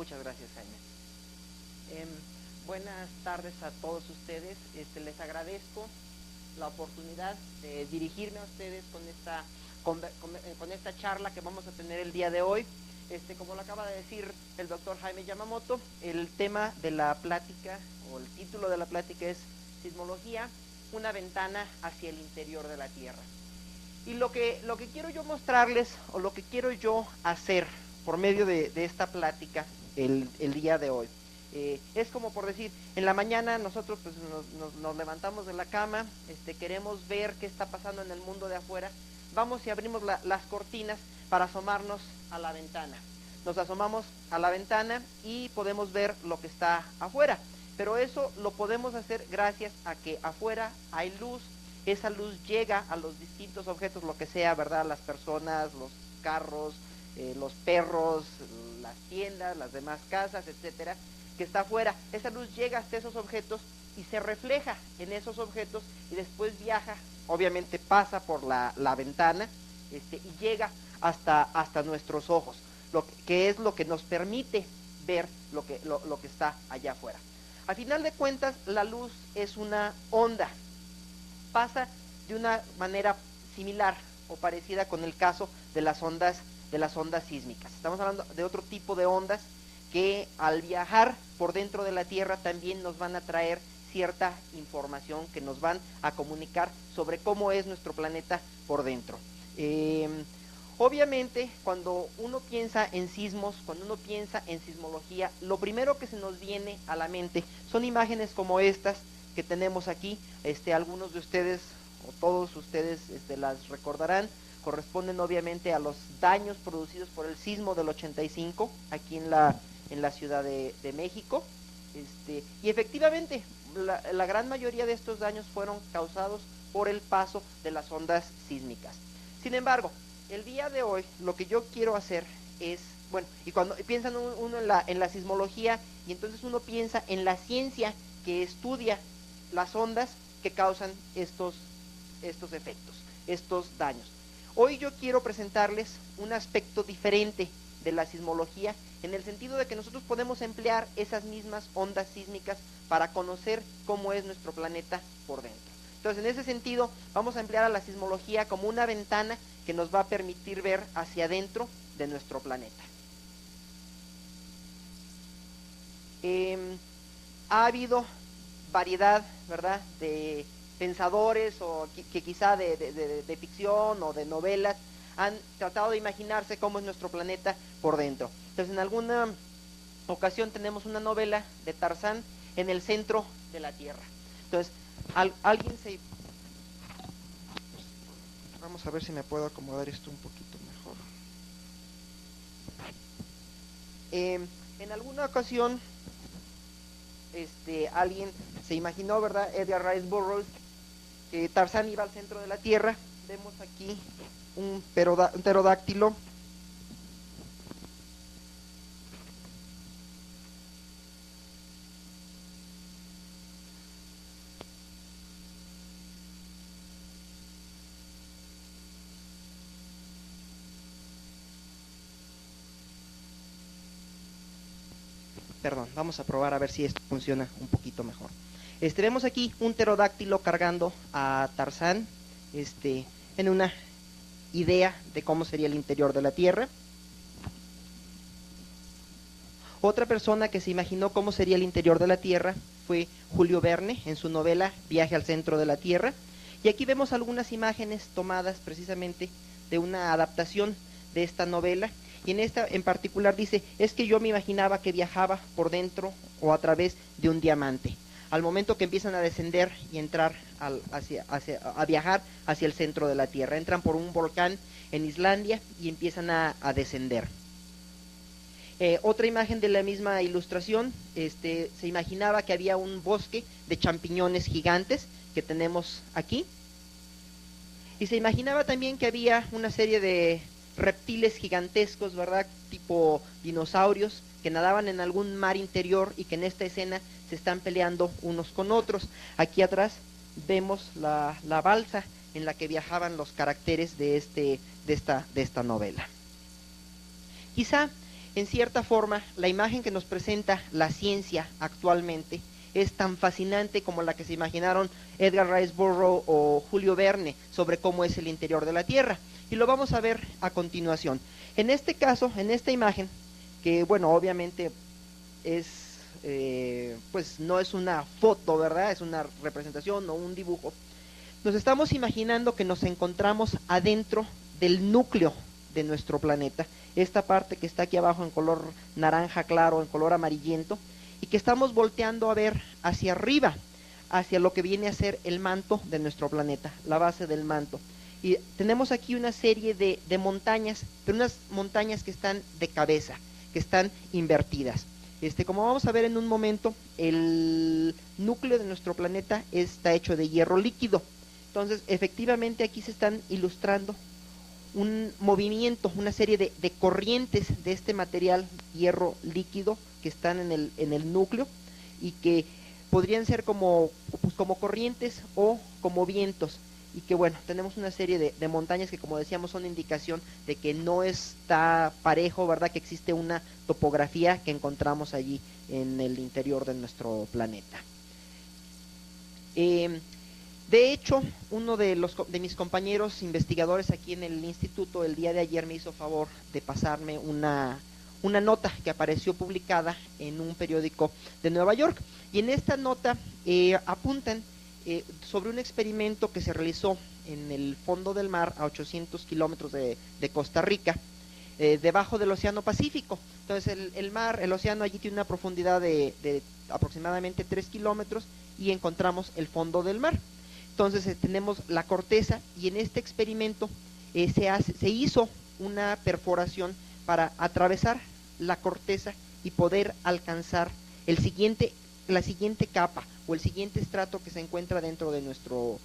Muchas gracias, Jaime. Buenas tardes a todos ustedes. Les agradezco la oportunidad de dirigirme a ustedes con esta charla que vamos a tener el día de hoy. Como lo acaba de decir el doctor Jaime Yamamoto, el tema de la plática, o el título de la plática es Sismología, una ventana hacia el interior de la Tierra. Y lo que quiero yo mostrarles, o lo que quiero yo hacer por medio de esta plática el día de hoy, es como por decir, en la mañana nosotros pues nos levantamos de la cama, queremos ver qué está pasando en el mundo de afuera, vamos y abrimos las cortinas para asomarnos a la ventana. Nos asomamos a la ventana y podemos ver lo que está afuera, pero eso lo podemos hacer gracias a que afuera hay luz. Esa luz llega a los distintos objetos, lo que sea, ¿verdad? Las personas, los carros, los perros, las tiendas, las demás casas, etcétera, que está afuera. Esa luz llega hasta esos objetos y se refleja en esos objetos y después viaja, obviamente pasa por la ventana y llega hasta nuestros ojos, que es lo que nos permite ver lo que está allá afuera. Al final de cuentas, la luz es una onda. Pasa de una manera similar o parecida con el caso de las ondas sísmicas. Estamos hablando de otro tipo de ondas que al viajar por dentro de la Tierra también nos van a traer cierta información, que nos van a comunicar sobre cómo es nuestro planeta por dentro. Obviamente, cuando uno piensa en sismos, cuando uno piensa en sismología, lo primero que se nos viene a la mente son imágenes como estas que tenemos aquí. Algunos de ustedes o todos ustedes las recordarán. Corresponden obviamente a los daños producidos por el sismo del 85 aquí en la Ciudad de México. Y efectivamente la gran mayoría de estos daños fueron causados por el paso de las ondas sísmicas. Sin embargo, el día de hoy lo que yo quiero hacer es, bueno, y cuando piensan uno en la sismología, y entonces uno piensa en la ciencia que estudia las ondas que causan estos efectos, estos daños. Hoy yo quiero presentarles un aspecto diferente de la sismología, en el sentido de que nosotros podemos emplear esas mismas ondas sísmicas para conocer cómo es nuestro planeta por dentro. Entonces, en ese sentido, vamos a emplear a la sismología como una ventana que nos va a permitir ver hacia adentro de nuestro planeta. Ha habido variedad, ¿verdad?, de pensadores o que quizá de ficción o de novelas han tratado de imaginarse cómo es nuestro planeta por dentro. Entonces, en alguna ocasión tenemos una novela de Tarzán en el centro de la Tierra. Entonces, alguien se... Vamos a ver si me puedo acomodar esto un poquito mejor. En alguna ocasión alguien se imaginó, ¿verdad?, Edgar Rice Burroughs, que Tarzán iba al centro de la Tierra. Vemos aquí un pterodáctilo. Perdón, vamos a probar a ver si esto funciona un poquito mejor. Vemos aquí un pterodáctilo cargando a Tarzán, en una idea de cómo sería el interior de la Tierra. Otra persona que se imaginó cómo sería el interior de la Tierra fue Julio Verne, en su novela Viaje al centro de la Tierra. Y aquí vemos algunas imágenes tomadas precisamente de una adaptación de esta novela. Y en esta en particular dice, es que yo me imaginaba que viajaba por dentro o a través de un diamante. Al momento que empiezan a descender y entrar a viajar hacia el centro de la Tierra, entran por un volcán en Islandia y empiezan a descender. Otra imagen de la misma ilustración, se imaginaba que había un bosque de champiñones gigantes que tenemos aquí, y se imaginaba también que había una serie de reptiles gigantescos, ¿verdad?, tipo dinosaurios, que nadaban en algún mar interior y que en esta escena se están peleando unos con otros. Aquí atrás vemos la balsa en la que viajaban los caracteres de esta novela. Quizá En cierta forma, la imagen que nos presenta la ciencia actualmente es tan fascinante como la que se imaginaron Edgar Rice Burroughs o Julio Verne sobre cómo es el interior de la Tierra. Y lo vamos a ver a continuación. En este caso, en esta imagen, que bueno, obviamente es, pues no es una foto, ¿verdad? Es una representación o un dibujo. Nos estamos imaginando que nos encontramos adentro del núcleo de nuestro planeta, esta parte que está aquí abajo en color naranja claro, en color amarillento, y que estamos volteando a ver hacia arriba, hacia lo que viene a ser el manto de nuestro planeta, la base del manto. Y tenemos aquí una serie de montañas, pero unas montañas que están de cabeza, que están invertidas. Como vamos a ver en un momento, el núcleo de nuestro planeta está hecho de hierro líquido. Entonces, efectivamente aquí se están ilustrando un movimiento, una serie de corrientes de este material hierro líquido que están en el núcleo y que podrían ser como corrientes o como vientos. Y que bueno, tenemos una serie de montañas que, como decíamos, son indicación de que no está parejo, ¿verdad? Que existe una topografía que encontramos allí en el interior de nuestro planeta. De hecho, uno de mis compañeros investigadores aquí en el instituto el día de ayer me hizo favor de pasarme una nota que apareció publicada en un periódico de Nueva York. Y en esta nota apuntan sobre un experimento que se realizó en el fondo del mar a 800 kilómetros de Costa Rica, debajo del Océano Pacífico. Entonces el océano allí tiene una profundidad de aproximadamente 3 kilómetros y encontramos el fondo del mar. Entonces tenemos la corteza y en este experimento se hizo una perforación para atravesar la corteza y poder alcanzar la siguiente capa o el siguiente estrato que se encuentra dentro de nuestro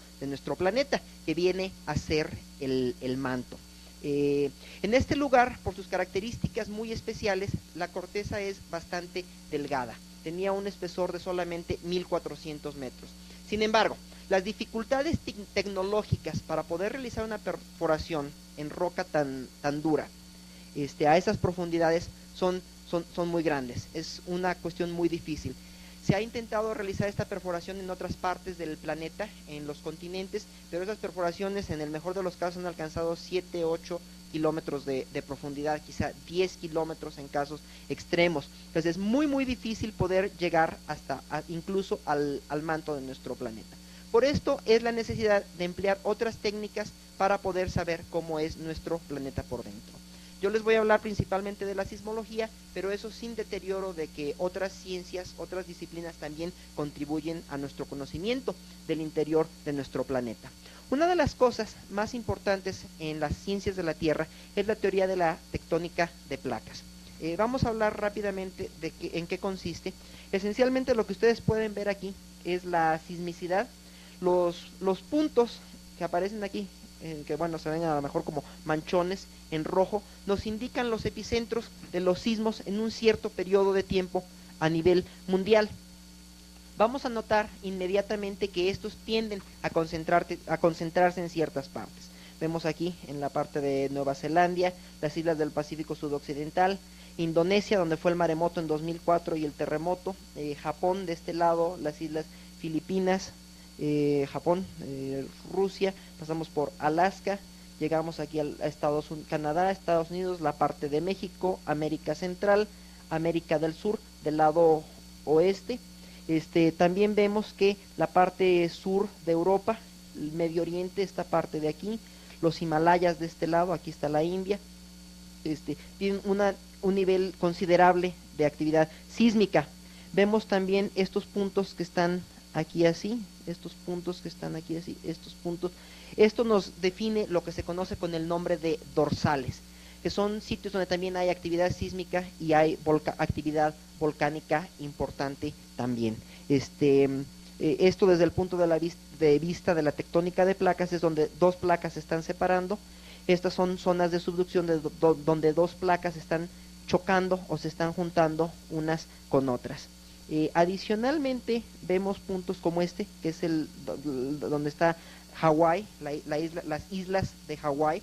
planeta, que viene a ser el manto. En este lugar, por sus características muy especiales, la corteza es bastante delgada. Tenía un espesor de solamente 1400 metros. Sin embargo, las dificultades tecnológicas para poder realizar una perforación en roca tan dura a esas profundidades son muy grandes. Es una cuestión muy difícil. Se ha intentado realizar esta perforación en otras partes del planeta, en los continentes, pero esas perforaciones en el mejor de los casos han alcanzado 7, 8 kilómetros de profundidad, quizá 10 kilómetros en casos extremos. Entonces es muy difícil poder llegar incluso al manto de nuestro planeta. Por esto es la necesidad de emplear otras técnicas para poder saber cómo es nuestro planeta por dentro. Yo les voy a hablar principalmente de la sismología, pero eso sin deterioro de que otras ciencias, otras disciplinas también contribuyen a nuestro conocimiento del interior de nuestro planeta. Una de las cosas más importantes en las ciencias de la Tierra es la teoría de la tectónica de placas. Vamos a hablar rápidamente de en qué consiste. Esencialmente lo que ustedes pueden ver aquí es la sismicidad, los puntos que aparecen aquí, que bueno, se ven a lo mejor como manchones en rojo, nos indican los epicentros de los sismos en un cierto periodo de tiempo a nivel mundial. Vamos a notar inmediatamente que estos tienden a concentrarse en ciertas partes. Vemos aquí en la parte de Nueva Zelanda, las islas del Pacífico Sudoccidental, Indonesia, donde fue el maremoto en 2004 y el terremoto, Japón de este lado, las islas Filipinas, Japón, Rusia, pasamos por Alaska, llegamos aquí a Canadá, Estados Unidos, la parte de México, América Central, América del Sur, del lado oeste. También vemos que la parte sur de Europa, el Medio Oriente, esta parte de aquí, los Himalayas de este lado, aquí está la India, tienen un nivel considerable de actividad sísmica. Vemos también estos puntos que están aquí así, estos puntos que están aquí así, estos puntos. Esto nos define lo que se conoce con el nombre de dorsales, que son sitios donde también hay actividad sísmica y hay actividad volcánica importante también. Esto desde el punto de vista de la tectónica de placas es donde dos placas se están separando. Estas son zonas de subducción donde dos placas están chocando o se están juntando unas con otras. Adicionalmente vemos puntos como este, que es donde está Hawái, las islas de Hawái,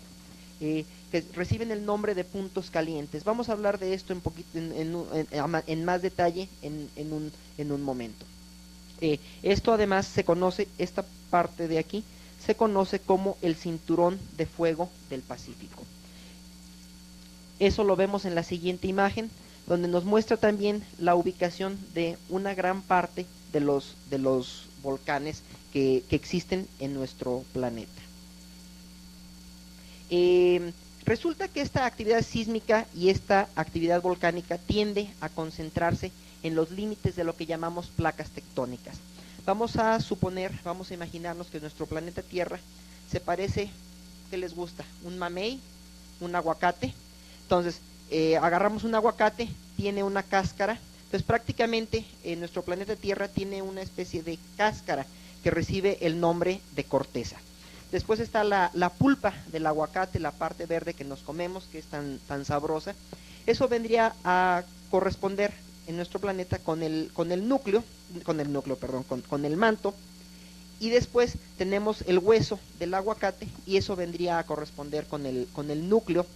que reciben el nombre de puntos calientes. Vamos a hablar de esto en más detalle en un momento. Esto además se conoce, esta parte de aquí, se conoce como el cinturón de fuego del Pacífico. Eso lo vemos en la siguiente imagen, donde nos muestra también la ubicación de una gran parte de los volcanes que existen en nuestro planeta. Resulta que esta actividad sísmica y esta actividad volcánica tiende a concentrarse en los límites de lo que llamamos placas tectónicas. Vamos a imaginarnos que nuestro planeta Tierra se parece, ¿qué les gusta? Un mamey, un aguacate. Entonces, agarramos un aguacate, tiene una cáscara. Entonces, prácticamente nuestro planeta Tierra tiene una especie de cáscara que recibe el nombre de corteza. Después está la pulpa del aguacate, la parte verde que nos comemos, que es tan sabrosa. Eso vendría a corresponder en nuestro planeta con el manto. Y después tenemos el hueso del aguacate y eso vendría a corresponder con el núcleo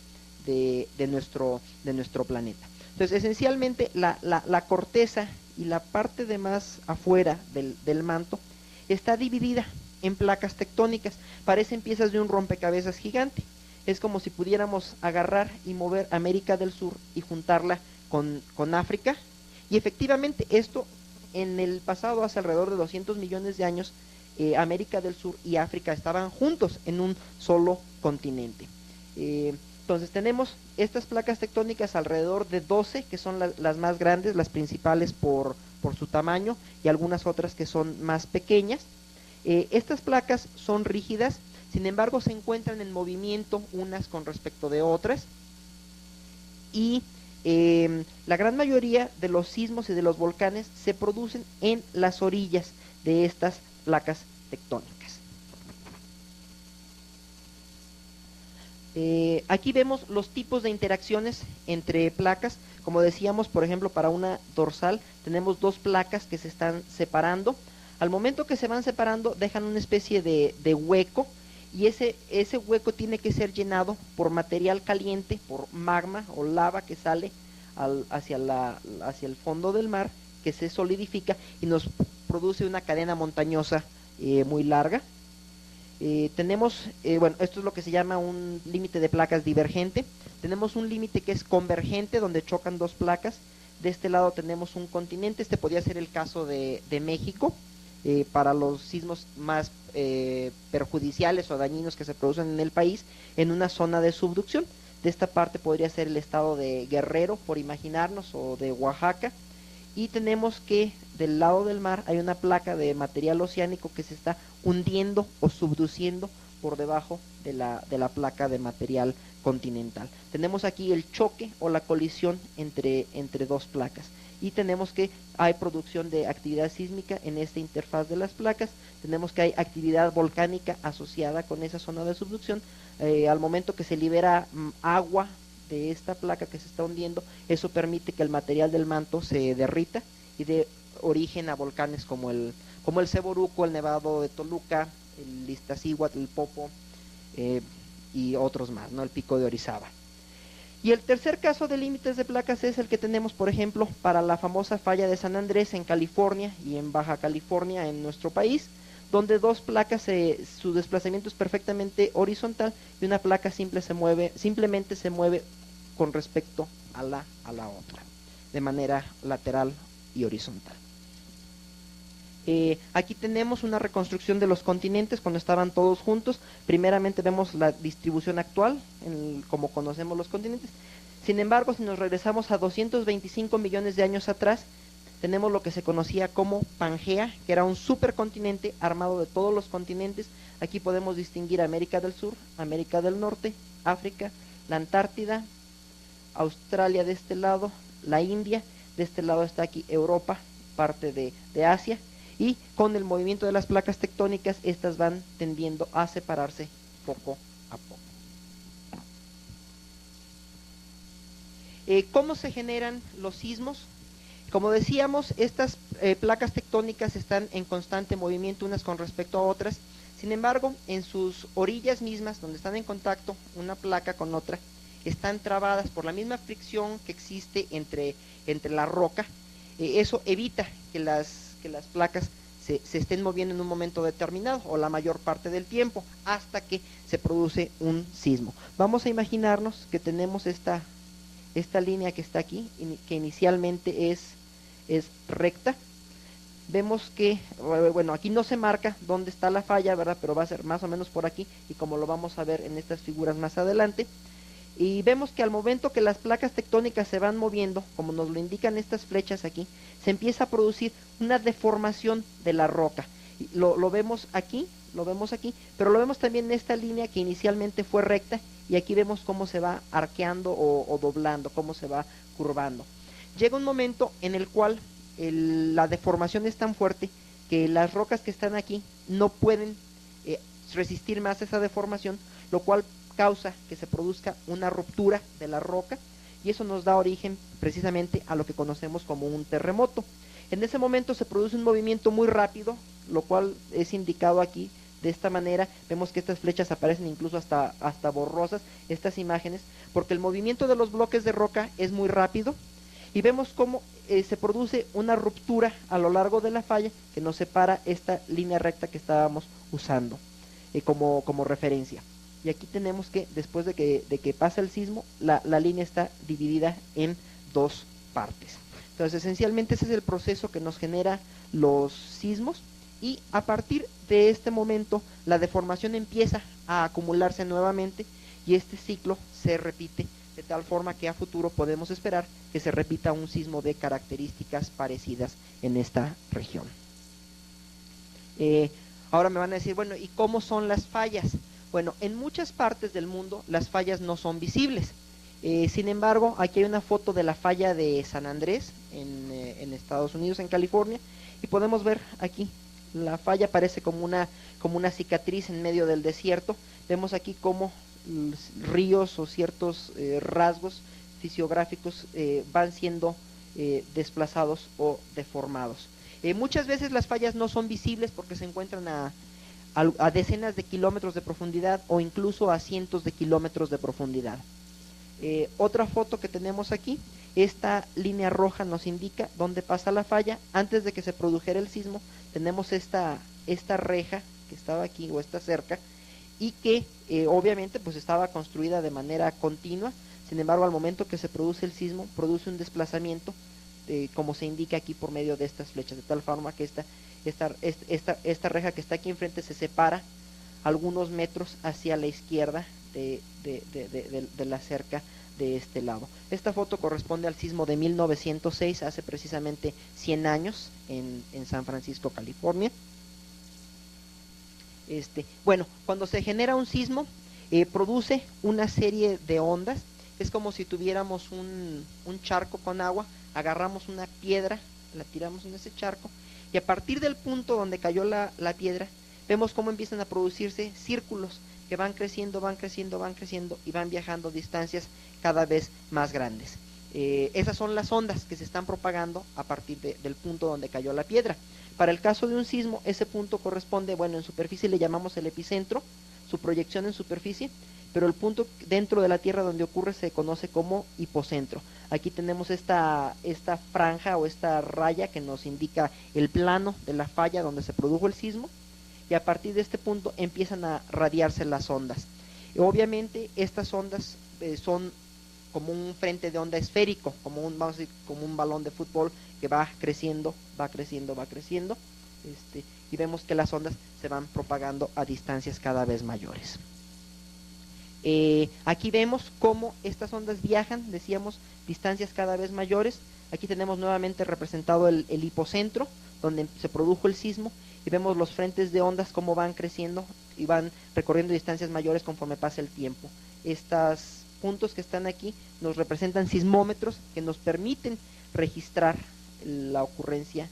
de nuestro planeta. Entonces, esencialmente, la corteza y la parte de más afuera del manto está dividida en placas tectónicas. Parecen piezas de un rompecabezas gigante. Es como si pudiéramos agarrar y mover América del Sur y juntarla con África. Y efectivamente, esto en el pasado, hace alrededor de 200 millones de años, América del Sur y África estaban juntos en un solo continente. Entonces tenemos estas placas tectónicas alrededor de 12, que son las más grandes, las principales por su tamaño, y algunas otras que son más pequeñas. Estas placas son rígidas, sin embargo se encuentran en movimiento unas con respecto de otras, y la gran mayoría de los sismos y de los volcanes se producen en las orillas de estas placas tectónicas. Aquí vemos los tipos de interacciones entre placas. Como decíamos, por ejemplo, para una dorsal tenemos dos placas que se están separando. Al momento que se van separando, dejan una especie de hueco, y ese hueco tiene que ser llenado por material caliente, por magma o lava que sale hacia el fondo del mar, que se solidifica y nos produce una cadena montañosa muy larga. Tenemos, esto es lo que se llama un límite de placas divergente. Tenemos un límite que es convergente, donde chocan dos placas. De este lado tenemos un continente. Este podría ser el caso de México, para los sismos más perjudiciales o dañinos que se producen en el país, en una zona de subducción. De esta parte podría ser el estado de Guerrero, por imaginarnos, o de Oaxaca. Y tenemos que del lado del mar hay una placa de material oceánico que se está hundiendo o subduciendo por debajo de la placa de material continental. Tenemos aquí el choque o la colisión entre dos placas. Y tenemos que hay producción de actividad sísmica en esta interfaz de las placas. Tenemos que hay actividad volcánica asociada con esa zona de subducción. Al momento que se libera agua de esta placa que se está hundiendo, eso permite que el material del manto se derrita y dé origen a volcanes como el Ceboruco, el Nevado de Toluca, el Iztaccíhuatl, el Popo, y otros más, ¿no? El Pico de Orizaba. Y el tercer caso de límites de placas es el que tenemos, por ejemplo, para la famosa falla de San Andrés en California y en Baja California en nuestro país, donde dos placas, su desplazamiento es perfectamente horizontal, y una placa simplemente se mueve con respecto a la otra, de manera lateral y horizontal. Aquí tenemos una reconstrucción de los continentes cuando estaban todos juntos. Primeramente vemos la distribución actual, como conocemos los continentes. Sin embargo, si nos regresamos a 225 millones de años atrás, tenemos lo que se conocía como Pangea, que era un supercontinente armado de todos los continentes. Aquí podemos distinguir América del Sur, América del Norte, África, la Antártida, Australia de este lado, la India, de este lado está aquí Europa, parte de Asia, y con el movimiento de las placas tectónicas, estas van tendiendo a separarse poco a poco. ¿Cómo se generan los sismos? Como decíamos, estas placas tectónicas están en constante movimiento unas con respecto a otras. Sin embargo, en sus orillas mismas, donde están en contacto una placa con otra, están trabadas por la misma fricción que existe entre la roca. Eso evita que las placas se estén moviendo en un momento determinado o la mayor parte del tiempo hasta que se produce un sismo. Vamos a imaginarnos que tenemos esta línea que está aquí, que inicialmente es recta. Vemos que, bueno, aquí no se marca dónde está la falla, ¿verdad? Pero va a ser más o menos por aquí, y como lo vamos a ver en estas figuras más adelante. Y vemos que al momento que las placas tectónicas se van moviendo, como nos lo indican estas flechas aquí, se empieza a producir una deformación de la roca. Lo vemos aquí, pero lo vemos también en esta línea que inicialmente fue recta, y aquí vemos cómo se va arqueando o doblando, cómo se va curvando. Llega un momento en el cual la deformación es tan fuerte que las rocas que están aquí no pueden resistir más esa deformación, lo cual causa que se produzca una ruptura de la roca, y eso nos da origen precisamente a lo que conocemos como un terremoto. En ese momento se produce un movimiento muy rápido, lo cual es indicado aquí de esta manera. Vemos que estas flechas aparecen incluso hasta borrosas, estas imágenes, porque el movimiento de los bloques de roca es muy rápido, y vemos cómo se produce una ruptura a lo largo de la falla que nos separa esta línea recta que estábamos usando como referencia. Y aquí tenemos que, después de que pasa el sismo, la línea está dividida en dos partes. Entonces, esencialmente ese es el proceso que nos genera los sismos, y a partir de este momento la deformación empieza a acumularse nuevamente, y este ciclo se repite, de tal forma que a futuro podemos esperar que se repita un sismo de características parecidas en esta región. Ahora me van a decir, bueno, ¿y cómo son las fallas? Bueno, en muchas partes del mundo las fallas no son visibles. Sin embargo, aquí hay una foto de la falla de San Andrés en Estados Unidos, en California, y podemos ver aquí, la falla parece como una cicatriz en medio del desierto. Vemos aquí cómo ríos o ciertos rasgos fisiográficos van siendo desplazados o deformados. Muchas veces las fallas no son visibles porque se encuentran a decenas de kilómetros de profundidad o incluso a cientos de kilómetros de profundidad. Otra foto que tenemos aquí, esta línea roja nos indica dónde pasa la falla. Antes de que se produjera el sismo, tenemos esta reja que estaba aquí, o esta cerca, y que obviamente pues estaba construida de manera continua. Sin embargo, al momento que se produce el sismo, produce un desplazamiento, como se indica aquí por medio de estas flechas, de tal forma que esta reja que está aquí enfrente se separa algunos metros hacia la izquierda de la cerca de este lado. Esta foto corresponde al sismo de 1906, hace precisamente 100 años, en San Francisco, California. Bueno, cuando se genera un sismo, produce una serie de ondas. Es como si tuviéramos un charco con agua, agarramos una piedra, la tiramos en ese charco, y a partir del punto donde cayó la piedra, vemos cómo empiezan a producirse círculos que van creciendo, y van viajando distancias cada vez más grandes. Esas son las ondas que se están propagando a partir del punto donde cayó la piedra. Para el caso de un sismo, ese punto corresponde, bueno, en superficie le llamamos el epicentro, su proyección en superficie, pero el punto dentro de la Tierra donde ocurre se conoce como hipocentro. Aquí tenemos esta franja o esta raya que nos indica el plano de la falla donde se produjo el sismo, y a partir de este punto empiezan a radiarse las ondas. Y obviamente estas ondas son como un frente de onda esférico, como un balón de fútbol que va creciendo, y vemos que las ondas se van propagando a distancias cada vez mayores. Aquí vemos cómo estas ondas viajan, decíamos, distancias cada vez mayores. Aquí tenemos nuevamente representado el hipocentro, donde se produjo el sismo, y vemos los frentes de ondas cómo van creciendo y van recorriendo distancias mayores conforme pasa el tiempo. Estos puntos que están aquí nos representan sismómetros que nos permiten registrar la ocurrencia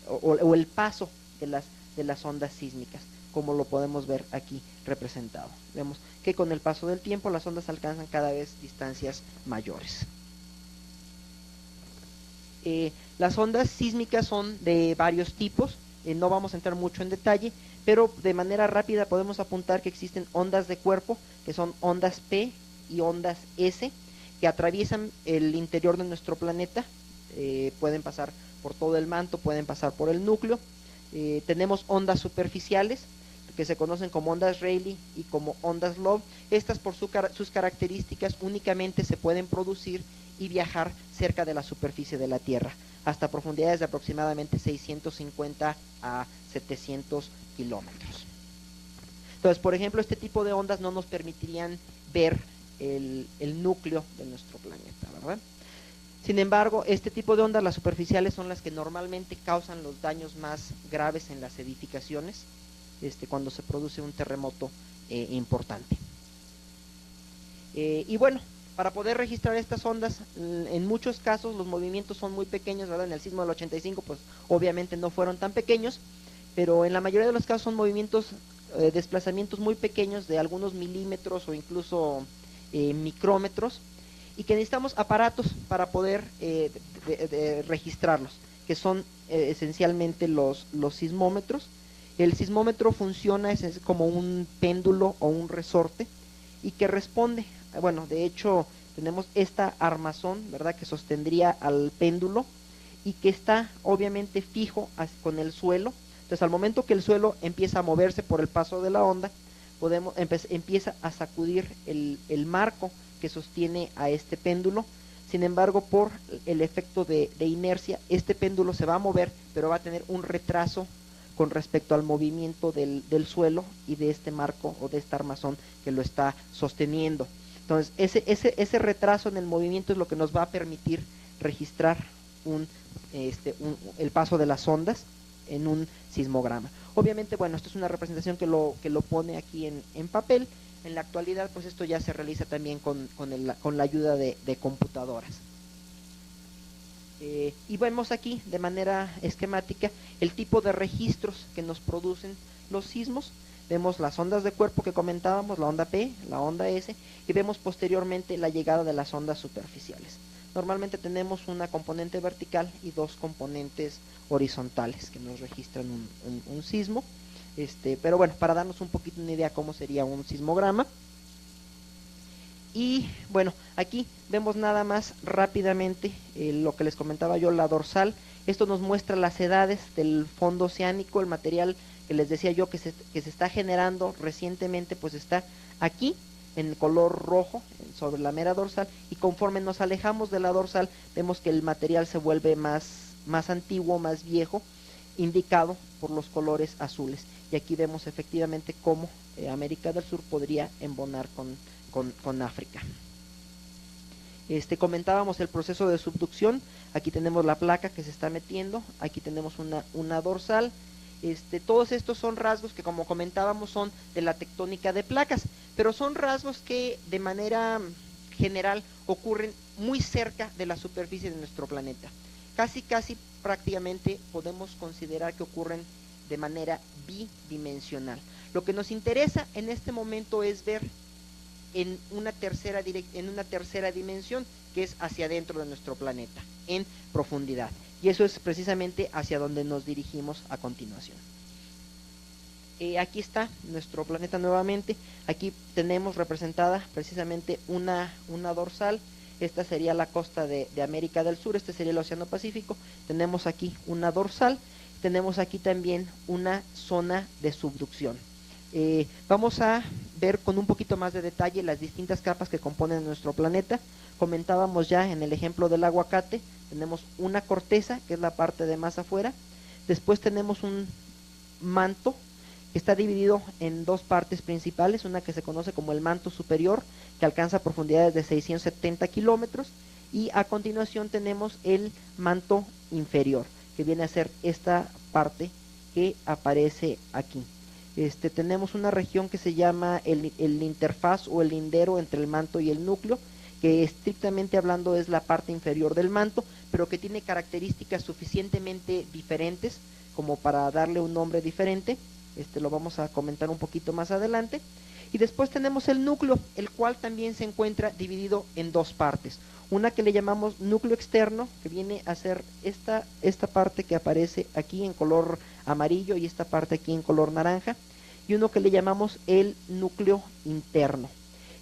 o el paso de las ondas sísmicas, como lo podemos ver aquí representado. Vemos que con el paso del tiempo las ondas alcanzan cada vez distancias mayores. Las ondas sísmicas son de varios tipos, no vamos a entrar mucho en detalle, pero de manera rápida podemos apuntar que existen ondas de cuerpo, que son ondas P y ondas S, que atraviesan el interior de nuestro planeta, pueden pasar por todo el manto, pueden pasar por el núcleo. Tenemos ondas superficiales, que se conocen como ondas Rayleigh y como ondas Love. Estas por sus características únicamente se pueden producir y viajar cerca de la superficie de la Tierra, hasta profundidades de aproximadamente 650 a 700 kilómetros. Entonces, por ejemplo, este tipo de ondas no nos permitirían ver el núcleo de nuestro planeta, ¿verdad? Sin embargo, este tipo de ondas, las superficiales, son las que normalmente causan los daños más graves en las edificaciones, cuando se produce un terremoto importante. Y bueno, para poder registrar estas ondas, en muchos casos los movimientos son muy pequeños, ¿verdad? En el sismo del 85, pues obviamente no fueron tan pequeños, pero en la mayoría de los casos son movimientos, desplazamientos muy pequeños de algunos milímetros o incluso micrómetros, y que necesitamos aparatos para poder registrarlos, que son esencialmente los sismómetros. El sismómetro funciona es como un péndulo o un resorte y que responde, bueno, de hecho tenemos esta armazón, ¿verdad?, que sostendría al péndulo y que está obviamente fijo con el suelo. Entonces, al momento que el suelo empieza a moverse por el paso de la onda, empieza a sacudir el marco que sostiene a este péndulo. Sin embargo, por el efecto de inercia, este péndulo se va a mover, pero va a tener un retraso con respecto al movimiento del suelo y de este marco o de esta armazón que lo está sosteniendo. Entonces, ese retraso en el movimiento es lo que nos va a permitir registrar el paso de las ondas en un sismograma. Obviamente, bueno, esto es una representación que lo pone aquí en papel. En la actualidad, pues esto ya se realiza también con la ayuda de computadoras. Y vemos aquí de manera esquemática el tipo de registros que nos producen los sismos. Vemos las ondas de cuerpo que comentábamos, la onda P, la onda S, y vemos posteriormente la llegada de las ondas superficiales. Normalmente tenemos una componente vertical y dos componentes horizontales que nos registran un sismo. Pero bueno, para darnos un poquito una idea cómo sería un sismograma. Y bueno, aquí vemos nada más rápidamente lo que les comentaba yo, la dorsal. Esto nos muestra las edades del fondo oceánico, el material que les decía yo que se está generando recientemente, pues está aquí en color rojo sobre la mera dorsal, y conforme nos alejamos de la dorsal vemos que el material se vuelve más antiguo, más viejo, indicado por los colores azules. Y aquí vemos efectivamente cómo América del Sur podría embonar con África. Comentábamos el proceso de subducción. Aquí tenemos la placa que se está metiendo, aquí tenemos una dorsal. Todos estos son rasgos que, como comentábamos, son de la tectónica de placas, pero son rasgos que de manera general ocurren muy cerca de la superficie de nuestro planeta. Casi prácticamente podemos considerar que ocurren de manera bidimensional. Lo que nos interesa en este momento es ver en una tercera dimensión, que es hacia adentro de nuestro planeta, en profundidad. Y eso es precisamente hacia donde nos dirigimos a continuación. Aquí está nuestro planeta nuevamente. Aquí tenemos representada precisamente una dorsal. Esta sería la costa de América del Sur, este sería el Océano Pacífico. Tenemos aquí una dorsal, tenemos aquí también una zona de subducción. Vamos a ver con un poquito más de detalle las distintas capas que componen nuestro planeta. Comentábamos ya en el ejemplo del aguacate, tenemos una corteza, que es la parte de más afuera. Después tenemos un manto que está dividido en dos partes principales, una que se conoce como el manto superior, que alcanza profundidades de 670 kilómetros, y a continuación tenemos el manto inferior, que viene a ser esta parte que aparece aquí. Tenemos una región que se llama el interfaz o el lindero entre el manto y el núcleo, que estrictamente hablando es la parte inferior del manto, pero que tiene características suficientemente diferentes como para darle un nombre diferente. Lo vamos a comentar un poquito más adelante. Y después tenemos el núcleo, el cual también se encuentra dividido en dos partes. Una que le llamamos núcleo externo, que viene a ser esta parte que aparece aquí en color amarillo y esta parte aquí en color naranja, y uno que le llamamos el núcleo interno.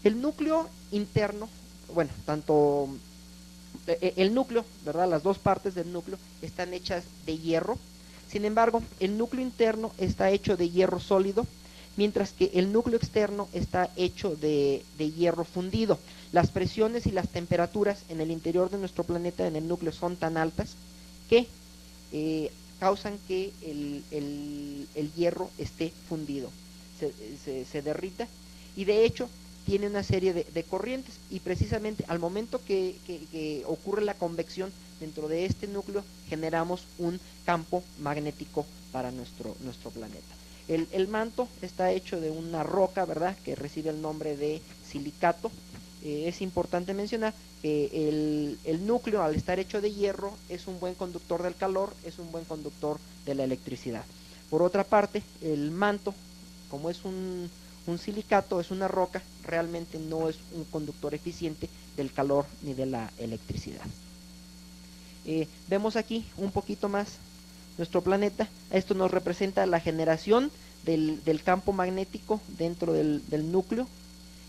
El núcleo interno, bueno, tanto el núcleo, ¿verdad? Las dos partes del núcleo están hechas de hierro. Sin embargo, el núcleo interno está hecho de hierro sólido, mientras que el núcleo externo está hecho de hierro fundido. Las presiones y las temperaturas en el interior de nuestro planeta, en el núcleo, son tan altas que causan que el hierro esté fundido, se derrita, y de hecho tiene una serie de corrientes, y precisamente al momento que ocurre la convección dentro de este núcleo, generamos un campo magnético para nuestro planeta. El manto está hecho de una roca, ¿verdad?, que recibe el nombre de silicato. Es importante mencionar que el núcleo, al estar hecho de hierro, es un buen conductor del calor, es un buen conductor de la electricidad. Por otra parte, el manto, como es un silicato, es una roca, realmente no es un conductor eficiente del calor ni de la electricidad. Vemos aquí un poquito más nuestro planeta. Esto nos representa la generación del campo magnético dentro del núcleo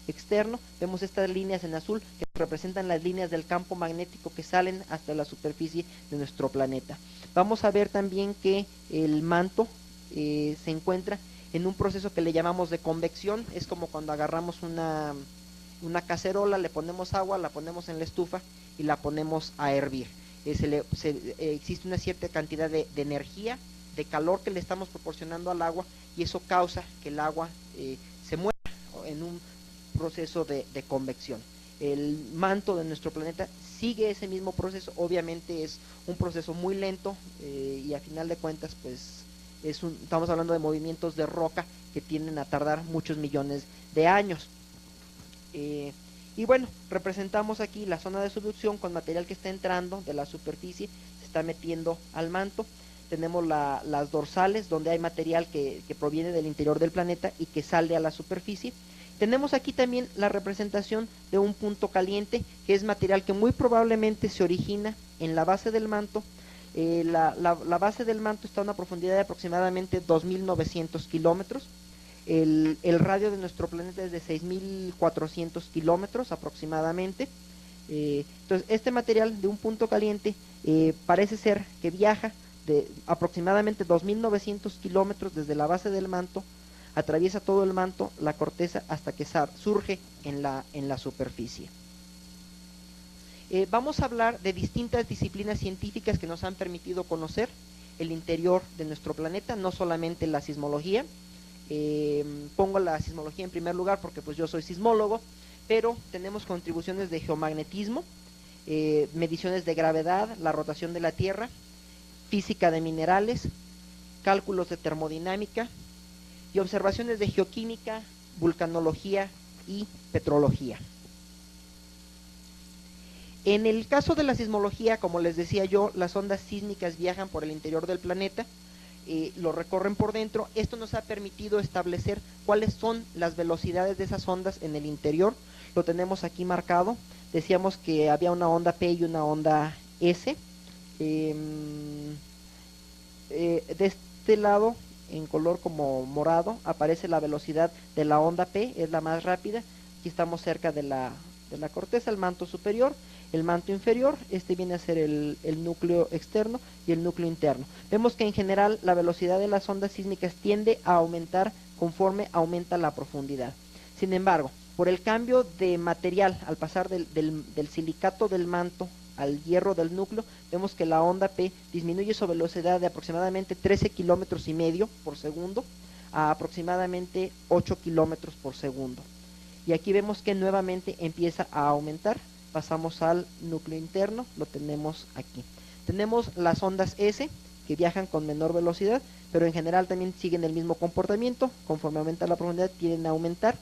externo. Vemos estas líneas en azul que representan las líneas del campo magnético que salen hasta la superficie de nuestro planeta. Vamos a ver también que el manto se encuentra en un proceso que le llamamos de convección. Es como cuando agarramos una cacerola, le ponemos agua, la ponemos en la estufa y la ponemos a hervir. Existe una cierta cantidad de energía, de calor que le estamos proporcionando al agua, y eso causa que el agua se mueva en un proceso de convección. El manto de nuestro planeta sigue ese mismo proceso. Obviamente es un proceso muy lento, y a final de cuentas pues estamos hablando de movimientos de roca que tienden a tardar muchos millones de años. Y bueno, representamos aquí la zona de subducción con material que está entrando de la superficie, se está metiendo al manto. Tenemos las dorsales, donde hay material que proviene del interior del planeta y que sale a la superficie. Tenemos aquí también la representación de un punto caliente, que es material que muy probablemente se origina en la base del manto. La base del manto está a una profundidad de aproximadamente 2.900 kilómetros. El radio de nuestro planeta es de 6.400 kilómetros aproximadamente. Entonces, este material de un punto caliente parece ser que viaja de aproximadamente 2.900 kilómetros desde la base del manto, atraviesa todo el manto, la corteza, hasta que surge en la superficie. Vamos a hablar de distintas disciplinas científicas que nos han permitido conocer el interior de nuestro planeta, no solamente la sismología. Pongo la sismología en primer lugar porque pues yo soy sismólogo, pero tenemos contribuciones de geomagnetismo, mediciones de gravedad, la rotación de la Tierra, física de minerales, cálculos de termodinámica y observaciones de geoquímica, vulcanología y petrología. En el caso de la sismología, como les decía yo, las ondas sísmicas viajan por el interior del planeta, lo recorren por dentro. Esto nos ha permitido establecer cuáles son las velocidades de esas ondas en el interior. Lo tenemos aquí marcado. Decíamos que había una onda P y una onda S. De este lado, en color como morado, aparece la velocidad de la onda P, es la más rápida. Aquí estamos cerca de la corteza, el manto superior. El manto inferior, este viene a ser el núcleo externo y el núcleo interno. Vemos que en general la velocidad de las ondas sísmicas tiende a aumentar conforme aumenta la profundidad. Sin embargo, por el cambio de material al pasar del silicato del manto al hierro del núcleo, vemos que la onda P disminuye su velocidad de aproximadamente 13 kilómetros y medio por segundo a aproximadamente 8 kilómetros por segundo. Y aquí vemos que nuevamente empieza a aumentar. Pasamos al núcleo interno, lo tenemos aquí. Tenemos las ondas S, que viajan con menor velocidad, pero en general también siguen el mismo comportamiento. Conforme aumenta la profundidad, tienden a aumentar.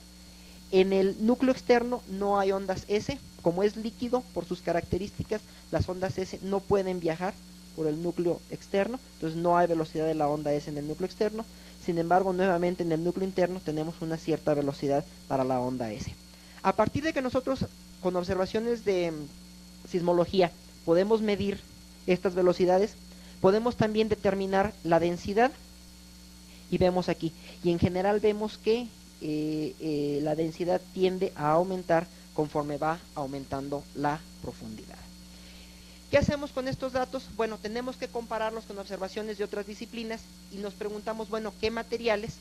En el núcleo externo no hay ondas S. Como es líquido, por sus características, las ondas S no pueden viajar por el núcleo externo, entonces no hay velocidad de la onda S en el núcleo externo. Sin embargo, nuevamente en el núcleo interno tenemos una cierta velocidad para la onda S. A partir de que nosotros con observaciones de sismología podemos medir estas velocidades, podemos también determinar la densidad, y vemos aquí, y en general vemos que la densidad tiende a aumentar conforme va aumentando la profundidad. ¿Qué hacemos con estos datos? Bueno, tenemos que compararlos con observaciones de otras disciplinas y nos preguntamos, bueno, ¿qué materiales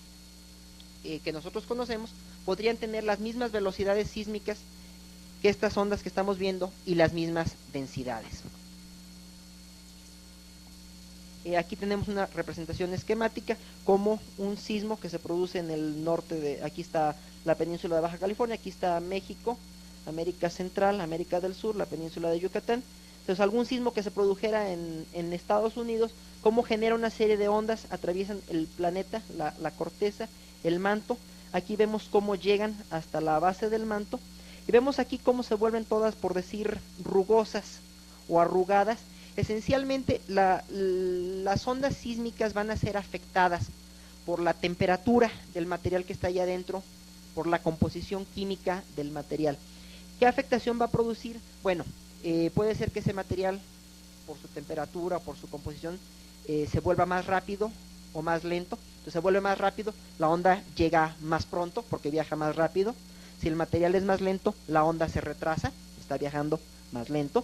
que nosotros conocemos podrían tener las mismas velocidades sísmicas que estas ondas que estamos viendo y las mismas densidades? Aquí tenemos una representación esquemática como un sismo que se produce en el norte de, aquí está la península de Baja California, aquí está México, América Central, América del Sur, la península de Yucatán. Entonces algún sismo que se produjera en Estados Unidos, cómo genera una serie de ondas, atraviesan el planeta, la corteza, el manto. Aquí vemos cómo llegan hasta la base del manto y vemos aquí cómo se vuelven todas, por decir, rugosas o arrugadas. Esencialmente las ondas sísmicas van a ser afectadas por la temperatura del material que está allá adentro, por la composición química del material. ¿Qué afectación va a producir? Bueno, puede ser que ese material, por su temperatura, por su composición, se vuelva más rápido o más lento. Entonces se vuelve más rápido, la onda llega más pronto porque viaja más rápido. Si el material es más lento, la onda se retrasa, está viajando más lento.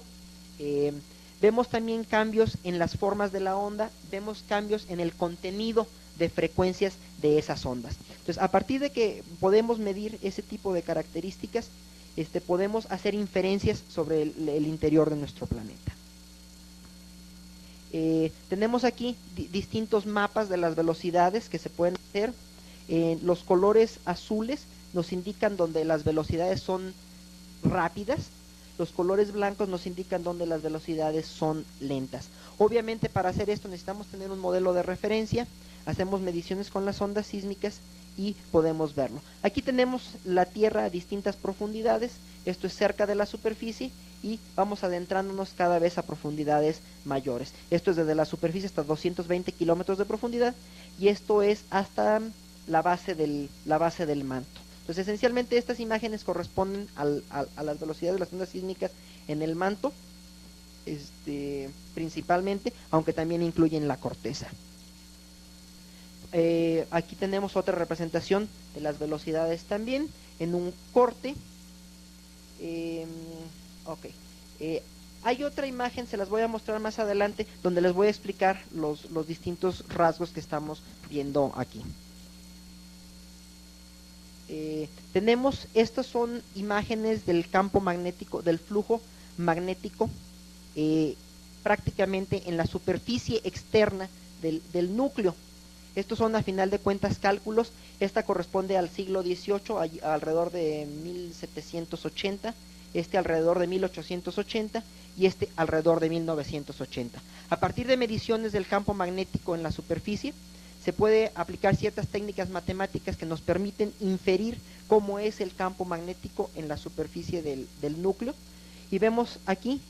Vemos también cambios en las formas de la onda, vemos cambios en el contenido de frecuencias de esas ondas. Entonces, a partir de que podemos medir ese tipo de características, podemos hacer inferencias sobre el interior de nuestro planeta. Tenemos aquí distintos mapas de las velocidades que se pueden hacer. Los colores azules nos indican donde las velocidades son rápidas. Los colores blancos nos indican dónde las velocidades son lentas. Obviamente para hacer esto necesitamos tener un modelo de referencia, hacemos mediciones con las ondas sísmicas y podemos verlo. Aquí tenemos la Tierra a distintas profundidades, esto es cerca de la superficie y vamos adentrándonos cada vez a profundidades mayores. Esto es desde la superficie hasta 220 kilómetros de profundidad y esto es hasta la base del manto. Entonces, esencialmente estas imágenes corresponden a las velocidades de las ondas sísmicas en el manto, principalmente, aunque también incluyen la corteza. Aquí tenemos otra representación de las velocidades también, en un corte. Hay otra imagen, se las voy a mostrar más adelante, donde les voy a explicar los distintos rasgos que estamos viendo aquí. Estas son imágenes del campo magnético, del flujo magnético, prácticamente en la superficie externa del núcleo. Estos son a final de cuentas cálculos. Esta corresponde al siglo XVIII, alrededor de 1780, alrededor de 1880 y alrededor de 1980. A partir de mediciones del campo magnético en la superficie, se puede aplicar ciertas técnicas matemáticas que nos permiten inferir cómo es el campo magnético en la superficie del núcleo. Y vemos aquí,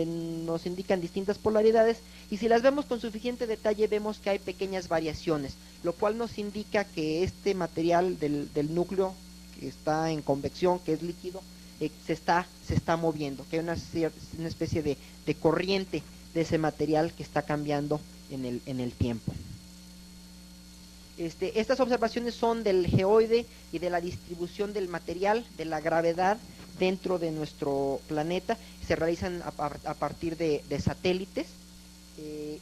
nos indican distintas polaridades, y si las vemos con suficiente detalle vemos que hay pequeñas variaciones, lo cual nos indica que este material del núcleo, que está en convección, que es líquido, se está moviendo, que hay una especie de corriente de ese material que está cambiando en el tiempo. Estas observaciones son del geoide y de la distribución del material, de la gravedad dentro de nuestro planeta. Se realizan a partir de satélites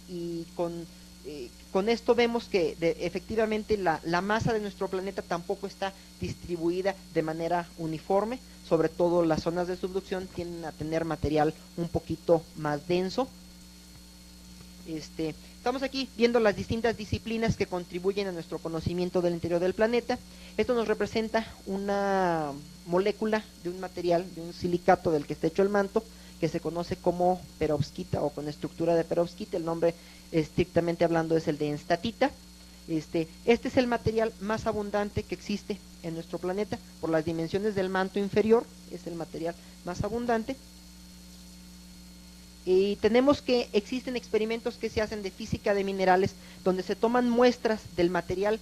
y con esto vemos que efectivamente la masa de nuestro planeta tampoco está distribuida de manera uniforme. Sobre todo las zonas de subducción tienden a tener material un poquito más denso. Estamos aquí viendo las distintas disciplinas que contribuyen a nuestro conocimiento del interior del planeta. Esto nos representa una molécula de un material, de un silicato del que está hecho el manto, que se conoce como perovskita o con estructura de perovskita. El nombre, estrictamente hablando, es el de enstatita. Este es el material más abundante que existe en nuestro planeta. Por las dimensiones del manto inferior, es el material más abundante. Y tenemos que existen experimentos que se hacen de física de minerales donde se toman muestras del material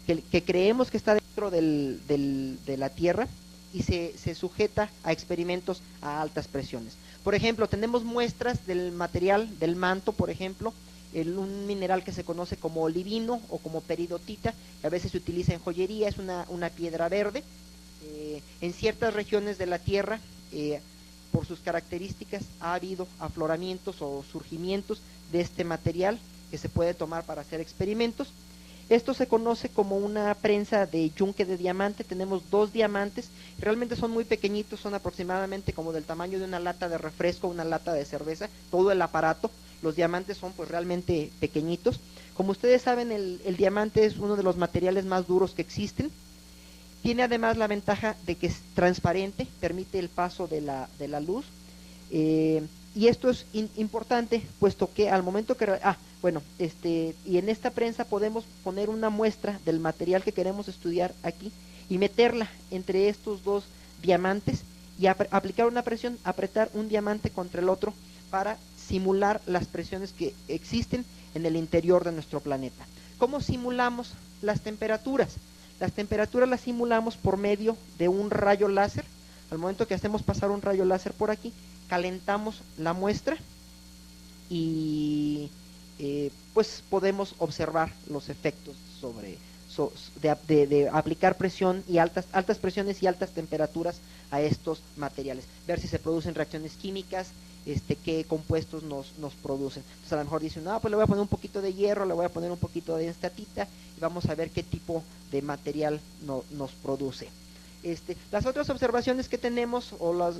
que creemos que está dentro de la Tierra y se sujeta a experimentos a altas presiones. Por ejemplo, tenemos muestras del material del manto, por ejemplo, un mineral que se conoce como olivino o como peridotita, que a veces se utiliza en joyería, es una piedra verde. En ciertas regiones de la Tierra, por sus características, ha habido afloramientos o surgimientos de este material que se puede tomar para hacer experimentos. Esto se conoce como una prensa de yunque de diamante. Tenemos 2 diamantes, realmente son muy pequeñitos, son aproximadamente como del tamaño de una lata de refresco, una lata de cerveza, todo el aparato. Los diamantes son pues realmente pequeñitos. Como ustedes saben, el diamante es uno de los materiales más duros que existen. Tiene además la ventaja de que es transparente, permite el paso de la luz. Y esto es importante, puesto que al momento que... y en esta prensa podemos poner una muestra del material que queremos estudiar aquí y meterla entre estos 2 diamantes y aplicar una presión, apretar un diamante contra el otro para simular las presiones que existen en el interior de nuestro planeta. ¿Cómo simulamos las temperaturas? Las temperaturas las simulamos por medio de un rayo láser. Al momento que hacemos pasar un rayo láser por aquí, calentamos la muestra y pues podemos observar los efectos de aplicar presión y altas presiones y altas temperaturas a estos materiales, ver si se producen reacciones químicas, qué compuestos nos producen. Entonces a lo mejor dicen, no, pues le voy a poner un poquito de hierro, le voy a poner un poquito de estatita y vamos a ver qué tipo de material nos produce. Las otras observaciones que tenemos o las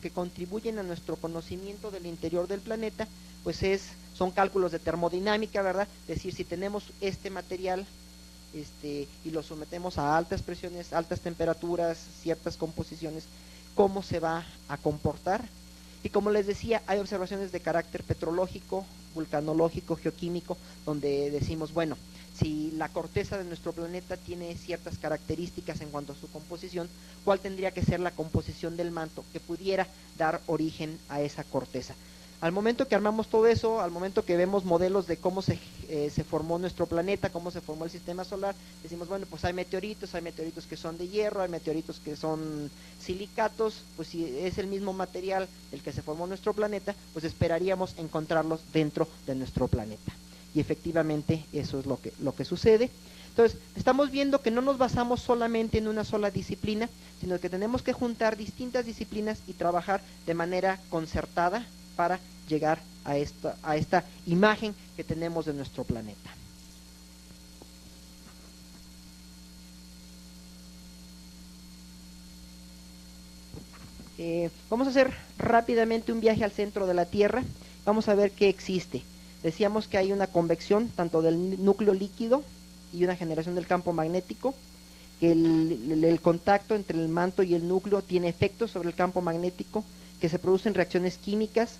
que contribuyen a nuestro conocimiento del interior del planeta, pues son cálculos de termodinámica, ¿verdad? Es decir, si tenemos este material y lo sometemos a altas presiones, altas temperaturas, ciertas composiciones, ¿cómo se va a comportar? Y como les decía, hay observaciones de carácter petrológico, vulcanológico, geoquímico, donde decimos, bueno, si la corteza de nuestro planeta tiene ciertas características en cuanto a su composición, ¿cuál tendría que ser la composición del manto que pudiera dar origen a esa corteza? Al momento que armamos todo eso, al momento que vemos modelos de cómo se formó nuestro planeta, cómo se formó el sistema solar, decimos, bueno, pues hay meteoritos que son de hierro, hay meteoritos que son silicatos, pues si es el mismo material el que se formó nuestro planeta, pues esperaríamos encontrarlos dentro de nuestro planeta. Y efectivamente eso es lo que sucede. Entonces, estamos viendo que no nos basamos solamente en una sola disciplina, sino que tenemos que juntar distintas disciplinas y trabajar de manera concertada para llegar a esta imagen que tenemos de nuestro planeta. Vamos a hacer rápidamente un viaje al centro de la Tierra. Vamos a ver qué existe. Decíamos que hay una convección tanto del núcleo líquido y una generación del campo magnético, que el contacto entre el manto y el núcleo tiene efectos sobre el campo magnético, que se producen reacciones químicas,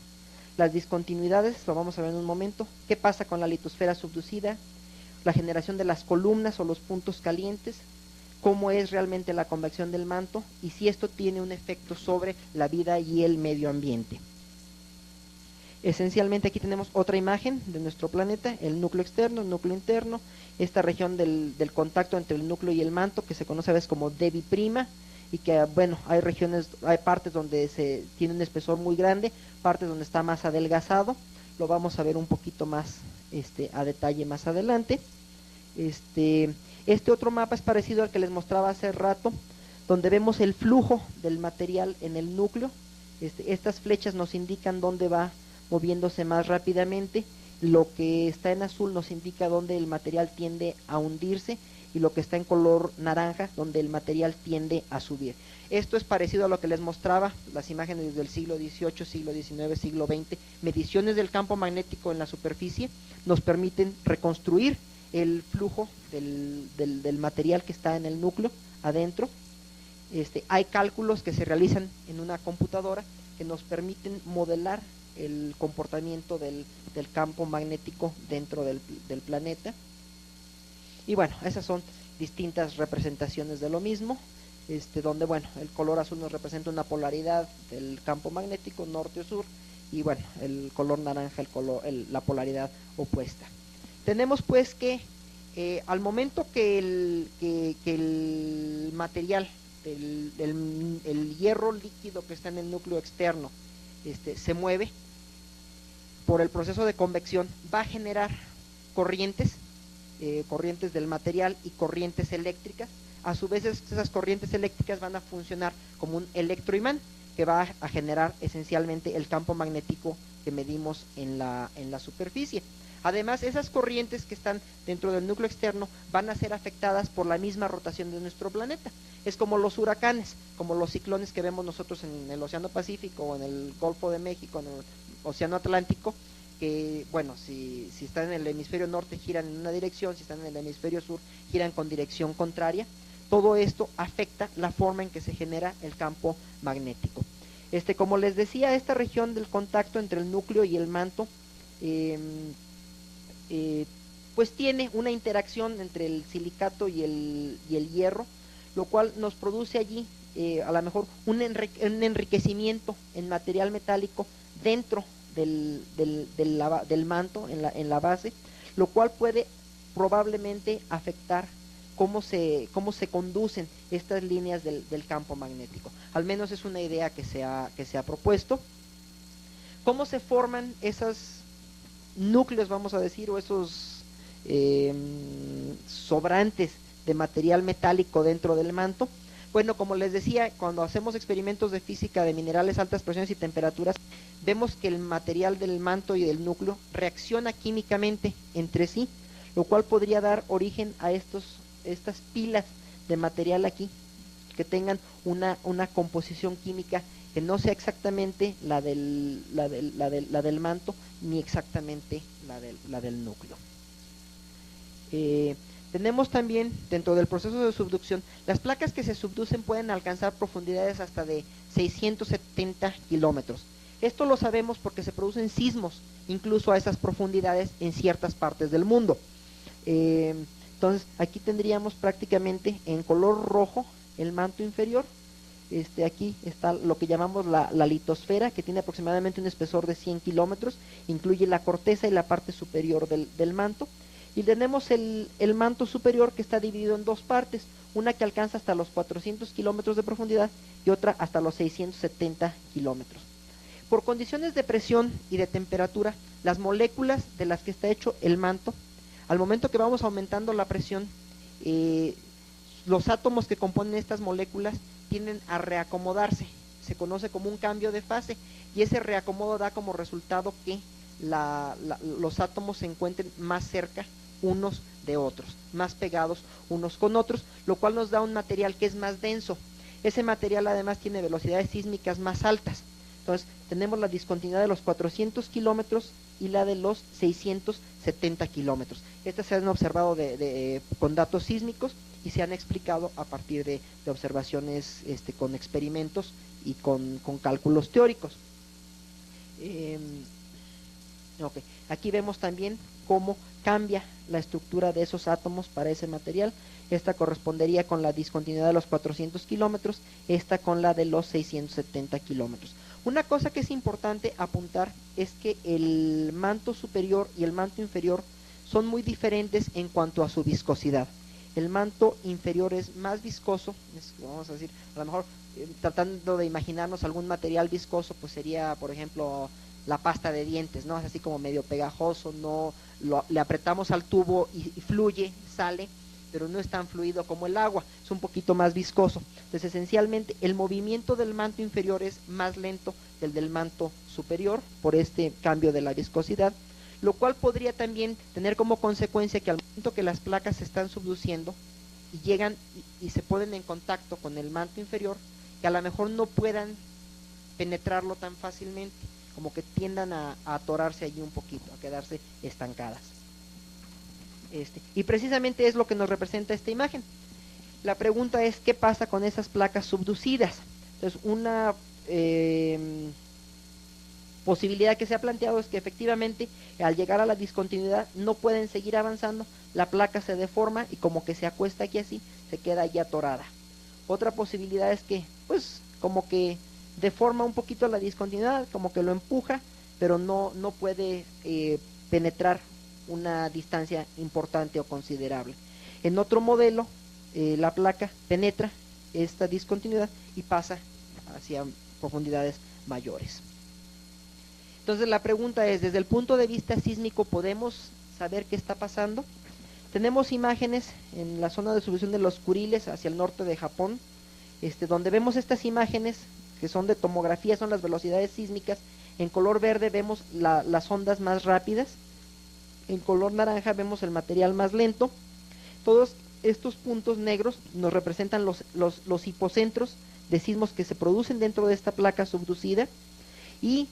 las discontinuidades, lo vamos a ver en un momento, qué pasa con la litosfera subducida, la generación de las columnas o los puntos calientes, cómo es realmente la convección del manto y si esto tiene un efecto sobre la vida y el medio ambiente. Esencialmente aquí tenemos otra imagen de nuestro planeta, el núcleo externo, el núcleo interno, esta región del contacto entre el núcleo y el manto que se conoce a veces como Debbie prima, y que bueno, hay partes donde se tiene un espesor muy grande, partes donde está más adelgazado, lo vamos a ver un poquito más a detalle más adelante. Este otro mapa es parecido al que les mostraba hace rato, donde vemos el flujo del material en el núcleo. Estas flechas nos indican dónde va moviéndose más rápidamente, lo que está en azul nos indica dónde el material tiende a hundirse y lo que está en color naranja donde el material tiende a subir. Esto es parecido a lo que les mostraba, las imágenes del siglo XVIII, siglo XIX, siglo XX, mediciones del campo magnético en la superficie nos permiten reconstruir el flujo del material que está en el núcleo adentro. Hay cálculos que se realizan en una computadora que nos permiten modelar el comportamiento del campo magnético dentro del planeta. Y bueno, esas son distintas representaciones de lo mismo, donde bueno, el color azul nos representa una polaridad del campo magnético, norte o sur, y bueno, el color naranja, la polaridad opuesta. Tenemos pues que al momento que el material, el hierro líquido que está en el núcleo externo se mueve por el proceso de convección, va a generar corrientes, corrientes del material y corrientes eléctricas. A su vez esas corrientes eléctricas van a funcionar como un electroimán que va a generar esencialmente el campo magnético que medimos en la superficie. Además, esas corrientes que están dentro del núcleo externo van a ser afectadas por la misma rotación de nuestro planeta. Es como los huracanes, como los ciclones que vemos nosotros en el Océano Pacífico o en el Golfo de México, en el Océano Atlántico, que bueno, si están en el hemisferio norte giran en una dirección, si están en el hemisferio sur giran con dirección contraria. Todo esto afecta la forma en que se genera el campo magnético. Como les decía, esta región del contacto entre el núcleo y el manto pues tiene una interacción entre el silicato y el hierro, lo cual nos produce allí a lo mejor un enriquecimiento en material metálico dentro del manto, en la base, lo cual puede probablemente afectar cómo se conducen estas líneas del campo magnético. Al menos es una idea que se ha propuesto. ¿Cómo se forman esos núcleos, vamos a decir, o esos sobrantes de material metálico dentro del manto? Bueno, como les decía, cuando hacemos experimentos de física de minerales a altas presiones y temperaturas, vemos que el material del manto y del núcleo reacciona químicamente entre sí, lo cual podría dar origen a estas pilas de material aquí, que tengan una composición química que no sea exactamente la del manto, ni exactamente la del núcleo. Tenemos también, dentro del proceso de subducción, las placas que se subducen pueden alcanzar profundidades hasta de 670 kilómetros. Esto lo sabemos porque se producen sismos, incluso a esas profundidades en ciertas partes del mundo. Entonces, aquí tendríamos prácticamente en color rojo el manto inferior. Aquí está lo que llamamos la litosfera, que tiene aproximadamente un espesor de 100 kilómetros, incluye la corteza y la parte superior del manto. Y tenemos el manto superior, que está dividido en dos partes, una que alcanza hasta los 400 kilómetros de profundidad y otra hasta los 670 kilómetros. Por condiciones de presión y de temperatura, las moléculas de las que está hecho el manto, al momento que vamos aumentando la presión, los átomos que componen estas moléculas tienden a reacomodarse, se conoce como un cambio de fase, y ese reacomodo da como resultado que los átomos se encuentren más cerca unos de otros, más pegados unos con otros, lo cual nos da un material que es más denso. Ese material además tiene velocidades sísmicas más altas. Entonces tenemos la discontinuidad de los 400 kilómetros y la de los 670 kilómetros. Estas se han observado con datos sísmicos y se han explicado a partir de observaciones con experimentos y con cálculos teóricos. Okay. Aquí vemos también cómo cambia la estructura de esos átomos para ese material. Esta correspondería con la discontinuidad de los 400 kilómetros, esta con la de los 670 kilómetros. Una cosa que es importante apuntar es que el manto superior y el manto inferior son muy diferentes en cuanto a su viscosidad. El manto inferior es más viscoso, vamos a decir, a lo mejor tratando de imaginarnos algún material viscoso, pues sería, por ejemplo, la pasta de dientes, ¿no? Es así como medio pegajoso, le apretamos al tubo y fluye, sale, pero no es tan fluido como el agua, es un poquito más viscoso. Entonces, esencialmente, el movimiento del manto inferior es más lento que el del manto superior por este cambio de la viscosidad, lo cual podría también tener como consecuencia que al momento que las placas se están subduciendo y llegan y se ponen en contacto con el manto inferior, que a lo mejor no puedan penetrarlo tan fácilmente, como que tiendan a atorarse allí un poquito, a quedarse estancadas. Y precisamente es lo que nos representa esta imagen. La pregunta es, ¿qué pasa con esas placas subducidas? Entonces, una posibilidad que se ha planteado es que efectivamente al llegar a la discontinuidad no pueden seguir avanzando, la placa se deforma y como que se acuesta aquí así, se queda allí atorada. Otra posibilidad es que, pues, como que deforma un poquito la discontinuidad, como que lo empuja, pero no puede penetrar una distancia importante o considerable. En otro modelo, la placa penetra esta discontinuidad y pasa hacia profundidades mayores. Entonces la pregunta es, desde el punto de vista sísmico, ¿podemos saber qué está pasando? Tenemos imágenes en la zona de distribución de los Kuriles hacia el norte de Japón, donde vemos estas imágenes que son de tomografía, son las velocidades sísmicas. En color verde vemos las ondas más rápidas, en color naranja vemos el material más lento. Todos estos puntos negros nos representan los hipocentros de sismos que se producen dentro de esta placa subducida, y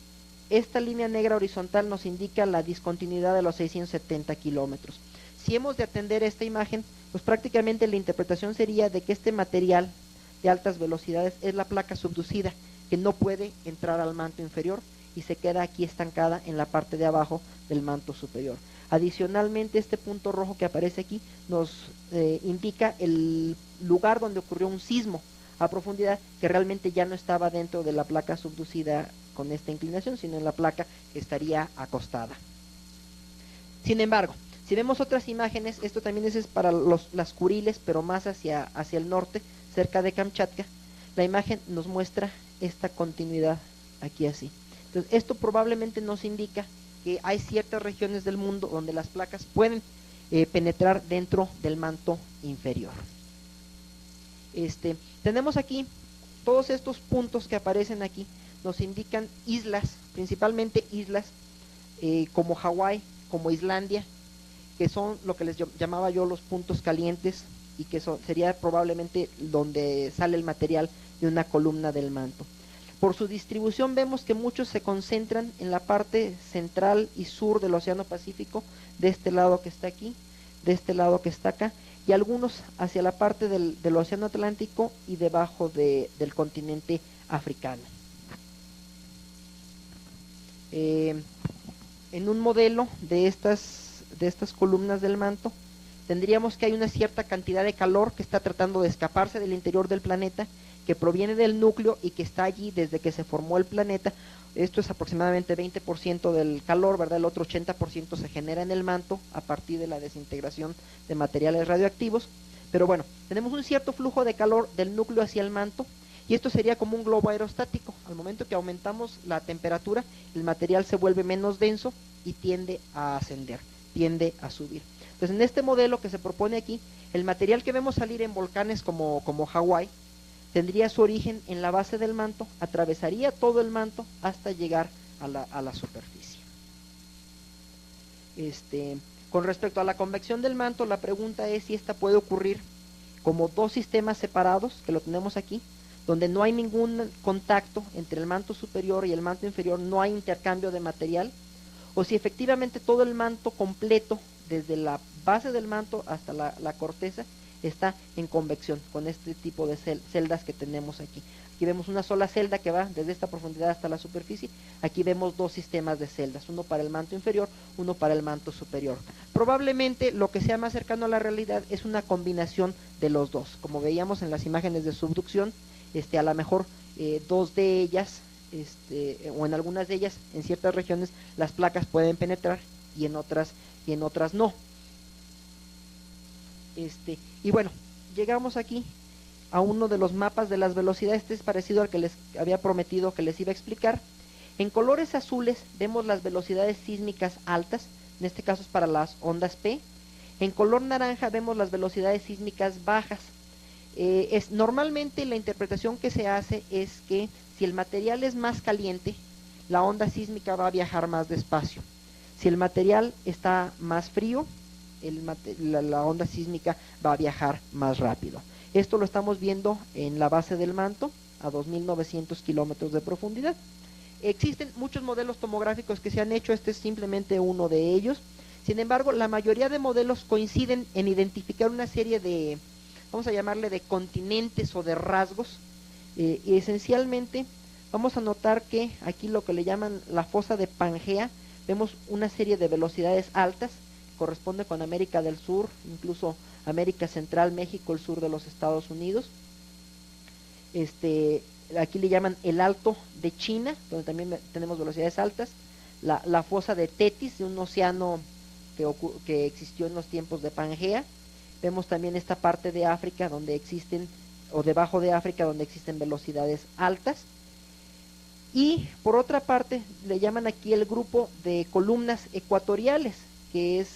esta línea negra horizontal nos indica la discontinuidad de los 670 kilómetros. Si hemos de atender esta imagen, pues prácticamente la interpretación sería de que este material de altas velocidades es la placa subducida, que no puede entrar al manto inferior y se queda aquí estancada en la parte de abajo del manto superior. Adicionalmente, este punto rojo que aparece aquí nos indica el lugar donde ocurrió un sismo a profundidad, que realmente ya no estaba dentro de la placa subducida con esta inclinación, sino en la placa que estaría acostada. Sin embargo, si vemos otras imágenes, esto también es para las Kuriles, pero más hacia el norte, cerca de Kamchatka, la imagen nos muestra esta continuidad aquí así. Entonces, esto probablemente nos indica que hay ciertas regiones del mundo donde las placas pueden penetrar dentro del manto inferior. Tenemos aquí todos estos puntos que aparecen aquí, nos indican islas, principalmente islas como Hawái, como Islandia, que son lo que les llamaba yo los puntos calientes, y que sería probablemente donde sale el material de una columna del manto. Por su distribución vemos que muchos se concentran en la parte central y sur del Océano Pacífico, de este lado que está aquí, de este lado que está acá, y algunos hacia la parte del Océano Atlántico y debajo del continente africano. En un modelo de estas columnas del manto, tendríamos que hay una cierta cantidad de calor que está tratando de escaparse del interior del planeta, que proviene del núcleo y que está allí desde que se formó el planeta. Esto es aproximadamente 20% del calor, ¿verdad? El otro 80% se genera en el manto a partir de la desintegración de materiales radioactivos. Pero bueno, tenemos un cierto flujo de calor del núcleo hacia el manto, y esto sería como un globo aerostático. Al momento que aumentamos la temperatura, el material se vuelve menos denso y tiende a ascender, tiende a subir. Entonces, en este modelo que se propone aquí, el material que vemos salir en volcanes como Hawái tendría su origen en la base del manto, atravesaría todo el manto hasta llegar a la superficie. Con respecto a la convección del manto, la pregunta es si esta puede ocurrir como dos sistemas separados, que lo tenemos aquí, donde no hay ningún contacto entre el manto superior y el manto inferior, no hay intercambio de material, o si efectivamente todo el manto completo, desde la base del manto hasta la corteza, está en convección con este tipo de celdas que tenemos aquí. Aquí vemos una sola celda que va desde esta profundidad hasta la superficie. Aquí vemos dos sistemas de celdas, uno para el manto inferior, uno para el manto superior. Probablemente lo que sea más cercano a la realidad es una combinación de los dos. Como veíamos en las imágenes de subducción, a lo mejor dos de ellas, o en algunas de ellas, en ciertas regiones, las placas pueden penetrar y en otras no. Y bueno, llegamos aquí a uno de los mapas de las velocidades. Este es parecido al que les había prometido que les iba a explicar. En colores azules vemos las velocidades sísmicas altas, en este caso es para las ondas P. En color naranja vemos las velocidades sísmicas bajas. Normalmente la interpretación que se hace es que si el material es más caliente, la onda sísmica va a viajar más despacio. Si el material está más frío, la onda sísmica va a viajar más rápido. Esto lo estamos viendo en la base del manto a 2.900 kilómetros de profundidad. Existen muchos modelos tomográficos que se han hecho, este es simplemente uno de ellos. Sin embargo, la mayoría de modelos coinciden en identificar una serie de, vamos a llamarle de continentes o de rasgos, y esencialmente vamos a notar que aquí lo que le llaman la fosa de Pangea, vemos una serie de velocidades altas, corresponde con América del Sur, incluso América Central, México, el sur de los Estados Unidos. Aquí le llaman el Alto de China, donde también tenemos velocidades altas. la fosa de Tetis, de un océano que existió en los tiempos de Pangea. Vemos también esta parte de África donde existen, o debajo de África, donde existen velocidades altas. Y por otra parte, le llaman aquí el grupo de columnas ecuatoriales, que es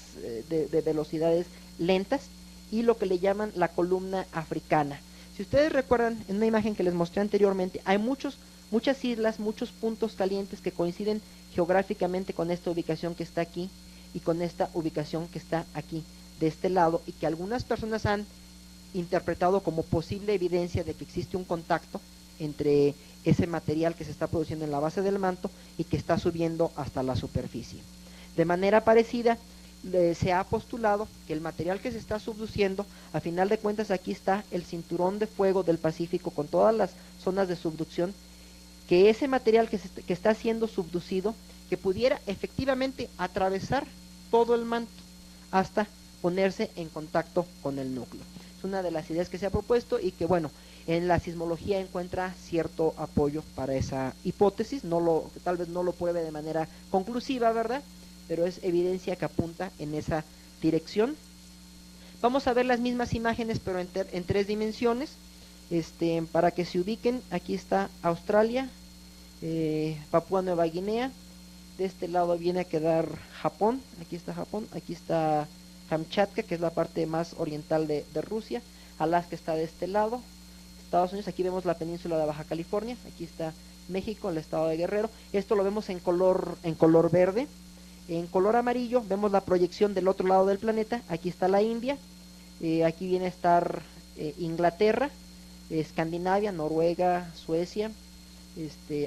de velocidades lentas, y lo que le llaman la columna africana. Si ustedes recuerdan, en una imagen que les mostré anteriormente, hay muchas islas, muchos puntos calientes que coinciden geográficamente con esta ubicación que está aquí y con esta ubicación que está aquí de este lado, y que algunas personas han interpretado como posible evidencia de que existe un contacto entre ese material que se está produciendo en la base del manto y que está subiendo hasta la superficie. De manera parecida, se ha postulado que el material que se está subduciendo, a final de cuentas aquí está el cinturón de fuego del Pacífico con todas las zonas de subducción, que ese material que está siendo subducido, que pudiera efectivamente atravesar todo el manto hasta ponerse en contacto con el núcleo. Es una de las ideas que se ha propuesto y que, bueno, en la sismología encuentra cierto apoyo para esa hipótesis. Tal vez no lo pruebe de manera conclusiva, ¿verdad?, pero es evidencia que apunta en esa dirección. Vamos a ver las mismas imágenes, pero en 3 dimensiones, para que se ubiquen. Aquí está Australia, Papúa Nueva Guinea. De este lado viene a quedar Japón. Aquí está Kamchatka, que es la parte más oriental de Rusia. Alaska está de este lado. Estados Unidos, aquí vemos la península de Baja California. Aquí está México, el estado de Guerrero. Esto lo vemos en color verde. En color amarillo vemos la proyección del otro lado del planeta. Aquí está la India, aquí viene a estar Inglaterra, Escandinavia, Noruega, Suecia,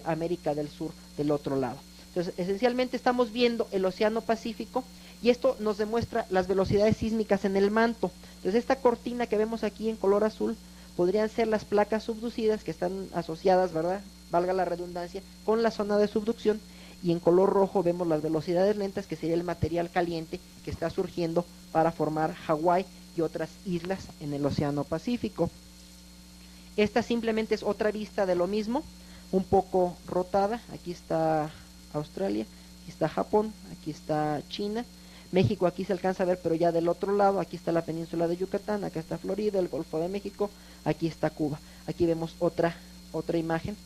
América del Sur del otro lado. Entonces, esencialmente estamos viendo el Océano Pacífico, y esto nos demuestra las velocidades sísmicas en el manto. Entonces, esta cortina que vemos aquí en color azul podrían ser las placas subducidas que están asociadas, ¿verdad?, valga la redundancia, con la zona de subducción. Y en color rojo vemos las velocidades lentas, que sería el material caliente que está surgiendo para formar Hawái y otras islas en el Océano Pacífico. Esta simplemente es otra vista de lo mismo, un poco rotada. Aquí está Australia, aquí está Japón, aquí está China, México aquí se alcanza a ver, pero ya del otro lado. Aquí está la península de Yucatán, acá está Florida, el Golfo de México, aquí está Cuba. Aquí vemos otra imagen.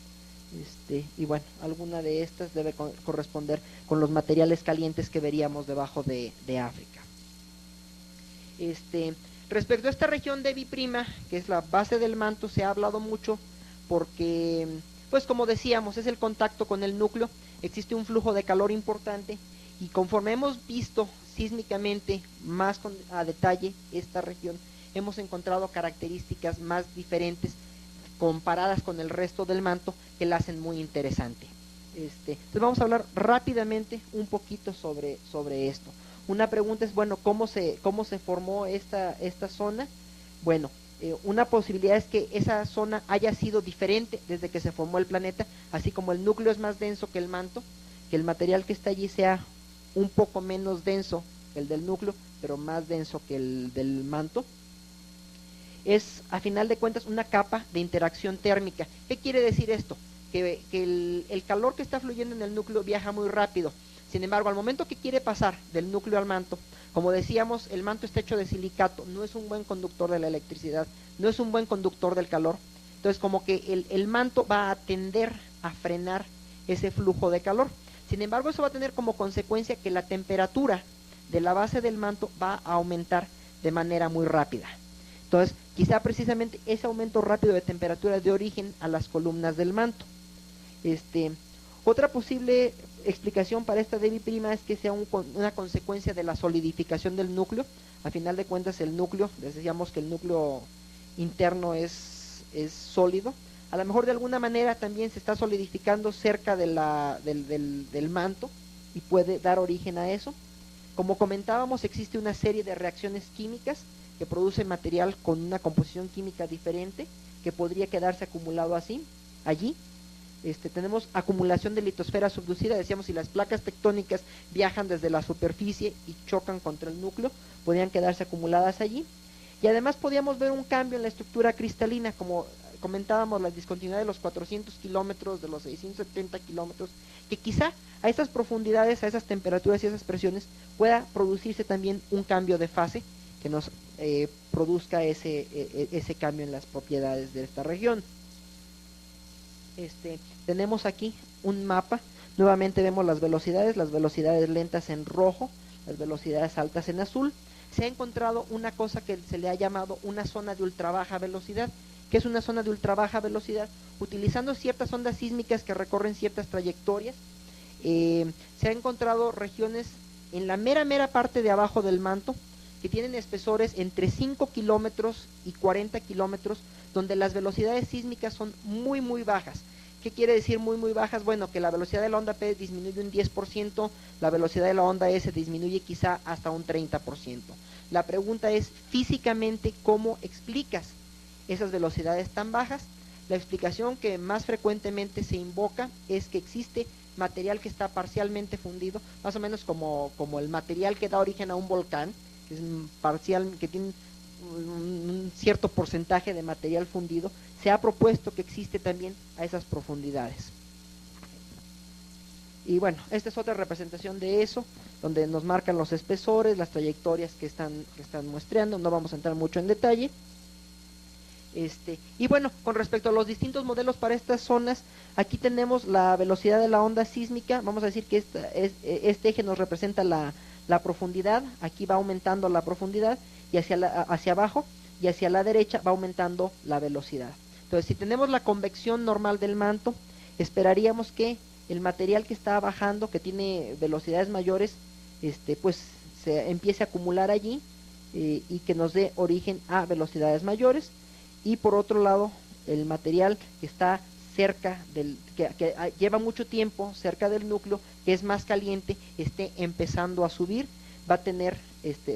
Y bueno, alguna de estas debe corresponder con los materiales calientes que veríamos debajo de África. Respecto a esta región de B', que es la base del manto, se ha hablado mucho porque, pues como decíamos, es el contacto con el núcleo. Existe un flujo de calor importante, y conforme hemos visto sísmicamente más a detalle esta región, hemos encontrado características más diferentes comparadas con el resto del manto que la hacen muy interesante. Entonces vamos a hablar rápidamente un poquito sobre esto. Una pregunta es, bueno, ¿cómo se formó esta zona? Bueno, una posibilidad es que esa zona haya sido diferente desde que se formó el planeta, así como el núcleo es más denso que el manto, que el material que está allí sea un poco menos denso que el del núcleo, pero más denso que el del manto. Es, a final de cuentas, una capa de interacción térmica. ¿Qué quiere decir esto? Que el calor que está fluyendo en el núcleo viaja muy rápido. Sin embargo, al momento que quiere pasar del núcleo al manto, como decíamos, el manto está hecho de silicato, no es un buen conductor de la electricidad, no es un buen conductor del calor. Entonces, como que el manto va a tender a frenar ese flujo de calor. Sin embargo, eso va a tener como consecuencia que la temperatura de la base del manto va a aumentar de manera muy rápida. Entonces, quizá precisamente ese aumento rápido de temperatura dé origen a las columnas del manto. Otra posible explicación para esta B' es que sea una consecuencia de la solidificación del núcleo. A final de cuentas, el núcleo, les decíamos que el núcleo interno es sólido. A lo mejor de alguna manera también se está solidificando cerca de del manto, y puede dar origen a eso. Como comentábamos, existe una serie de reacciones químicas que produce material con una composición química diferente, que podría quedarse acumulado allí. Tenemos acumulación de litosfera subducida. Decíamos, si las placas tectónicas viajan desde la superficie y chocan contra el núcleo, podrían quedarse acumuladas allí. Y además podíamos ver un cambio en la estructura cristalina, como comentábamos, la discontinuidad de los 400 kilómetros, de los 670 kilómetros, que quizá a estas profundidades, a esas temperaturas y esas presiones pueda producirse también un cambio de fase que nos produzca ese cambio en las propiedades de esta región. Tenemos aquí un mapa, nuevamente vemos las velocidades lentas en rojo, las velocidades altas en azul. Se ha encontrado una cosa que se le ha llamado una zona de ultra baja velocidad. ¿Qué es una zona de ultra baja velocidad? Utilizando ciertas ondas sísmicas que recorren ciertas trayectorias, se ha encontrado regiones en la mera parte de abajo del manto que tienen espesores entre 5 kilómetros y 40 kilómetros, donde las velocidades sísmicas son muy bajas. ¿Qué quiere decir muy bajas? Bueno, que la velocidad de la onda P disminuye un 10%, la velocidad de la onda S disminuye quizá hasta un 30%. La pregunta es, físicamente, ¿cómo explicas esas velocidades tan bajas? La explicación que más frecuentemente se invoca es que existe material que está parcialmente fundido, más o menos como el material que da origen a un volcán, que es parcial, que tiene un cierto porcentaje de material fundido. Se ha propuesto que existe también a esas profundidades. Y bueno, esta es otra representación de eso, donde nos marcan los espesores, las trayectorias que están muestreando. No vamos a entrar mucho en detalle. Y bueno, con respecto a los distintos modelos para estas zonas, aquí tenemos la velocidad de la onda sísmica. Vamos a decir que este eje nos representa la profundidad. Aquí va aumentando la profundidad, y hacia abajo y hacia la derecha va aumentando la velocidad. Entonces, si tenemos la convección normal del manto, esperaríamos que el material que está bajando, que tiene velocidades mayores, pues se empiece a acumular allí, y que nos dé origen a velocidades mayores. Y por otro lado, el material que está cerca que lleva mucho tiempo cerca del núcleo, que es más caliente, esté empezando a subir, va a tener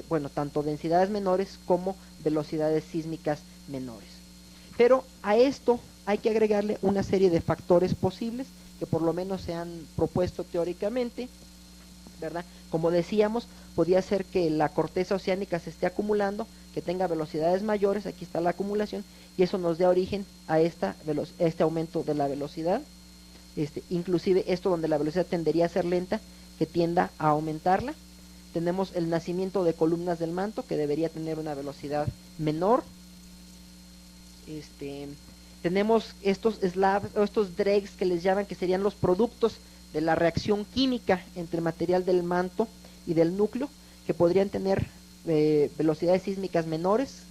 bueno, tanto densidades menores como velocidades sísmicas menores. Pero a esto hay que agregarle una serie de factores posibles que por lo menos se han propuesto teóricamente, ¿verdad? Como decíamos, podría ser que la corteza oceánica se esté acumulando, que tenga velocidades mayores. Aquí está la acumulación, y eso nos dé origen a este aumento de la velocidad. Inclusive esto, donde la velocidad tendería a ser lenta, que tienda a aumentarla. Tenemos el nacimiento de columnas del manto, que debería tener una velocidad menor. Tenemos estos slabs, o estos dregs que les llaman, que serían los productos de la reacción química entre el material del manto y del núcleo, que podrían tener velocidades sísmicas menores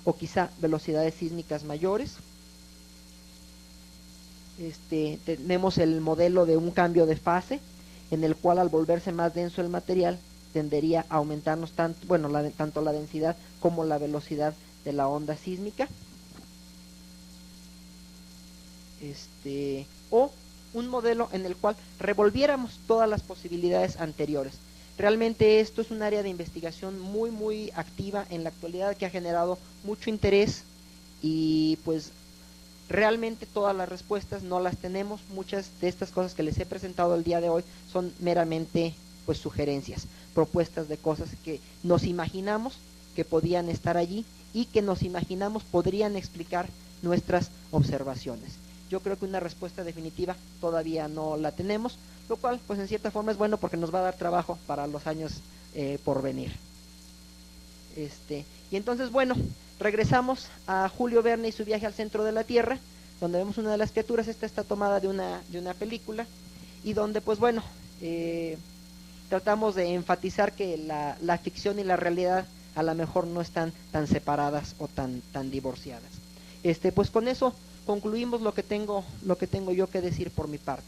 o quizá velocidades sísmicas mayores. Tenemos el modelo de un cambio de fase, en el cual, al volverse más denso el material, tendería a aumentarnos tanto la densidad como la velocidad de la onda sísmica. O un modelo en el cual revolviéramos todas las posibilidades anteriores. Realmente esto es un área de investigación muy activa en la actualidad, que ha generado mucho interés, y pues realmente todas las respuestas no las tenemos. Muchas de estas cosas que les he presentado el día de hoy son meramente pues sugerencias, propuestas de cosas que nos imaginamos que podían estar allí, y que nos imaginamos podrían explicar nuestras observaciones. Yo creo que una respuesta definitiva todavía no la tenemos, lo cual pues en cierta forma es bueno, porque nos va a dar trabajo para los años por venir. Y entonces, bueno, regresamos a Julio Verne y su viaje al centro de la Tierra, donde vemos una de las criaturas. Esta está tomada de una película, y donde pues bueno, tratamos de enfatizar que la ficción y la realidad a lo mejor no están tan separadas o tan divorciadas. Pues con eso concluimos lo que tengo yo que decir por mi parte.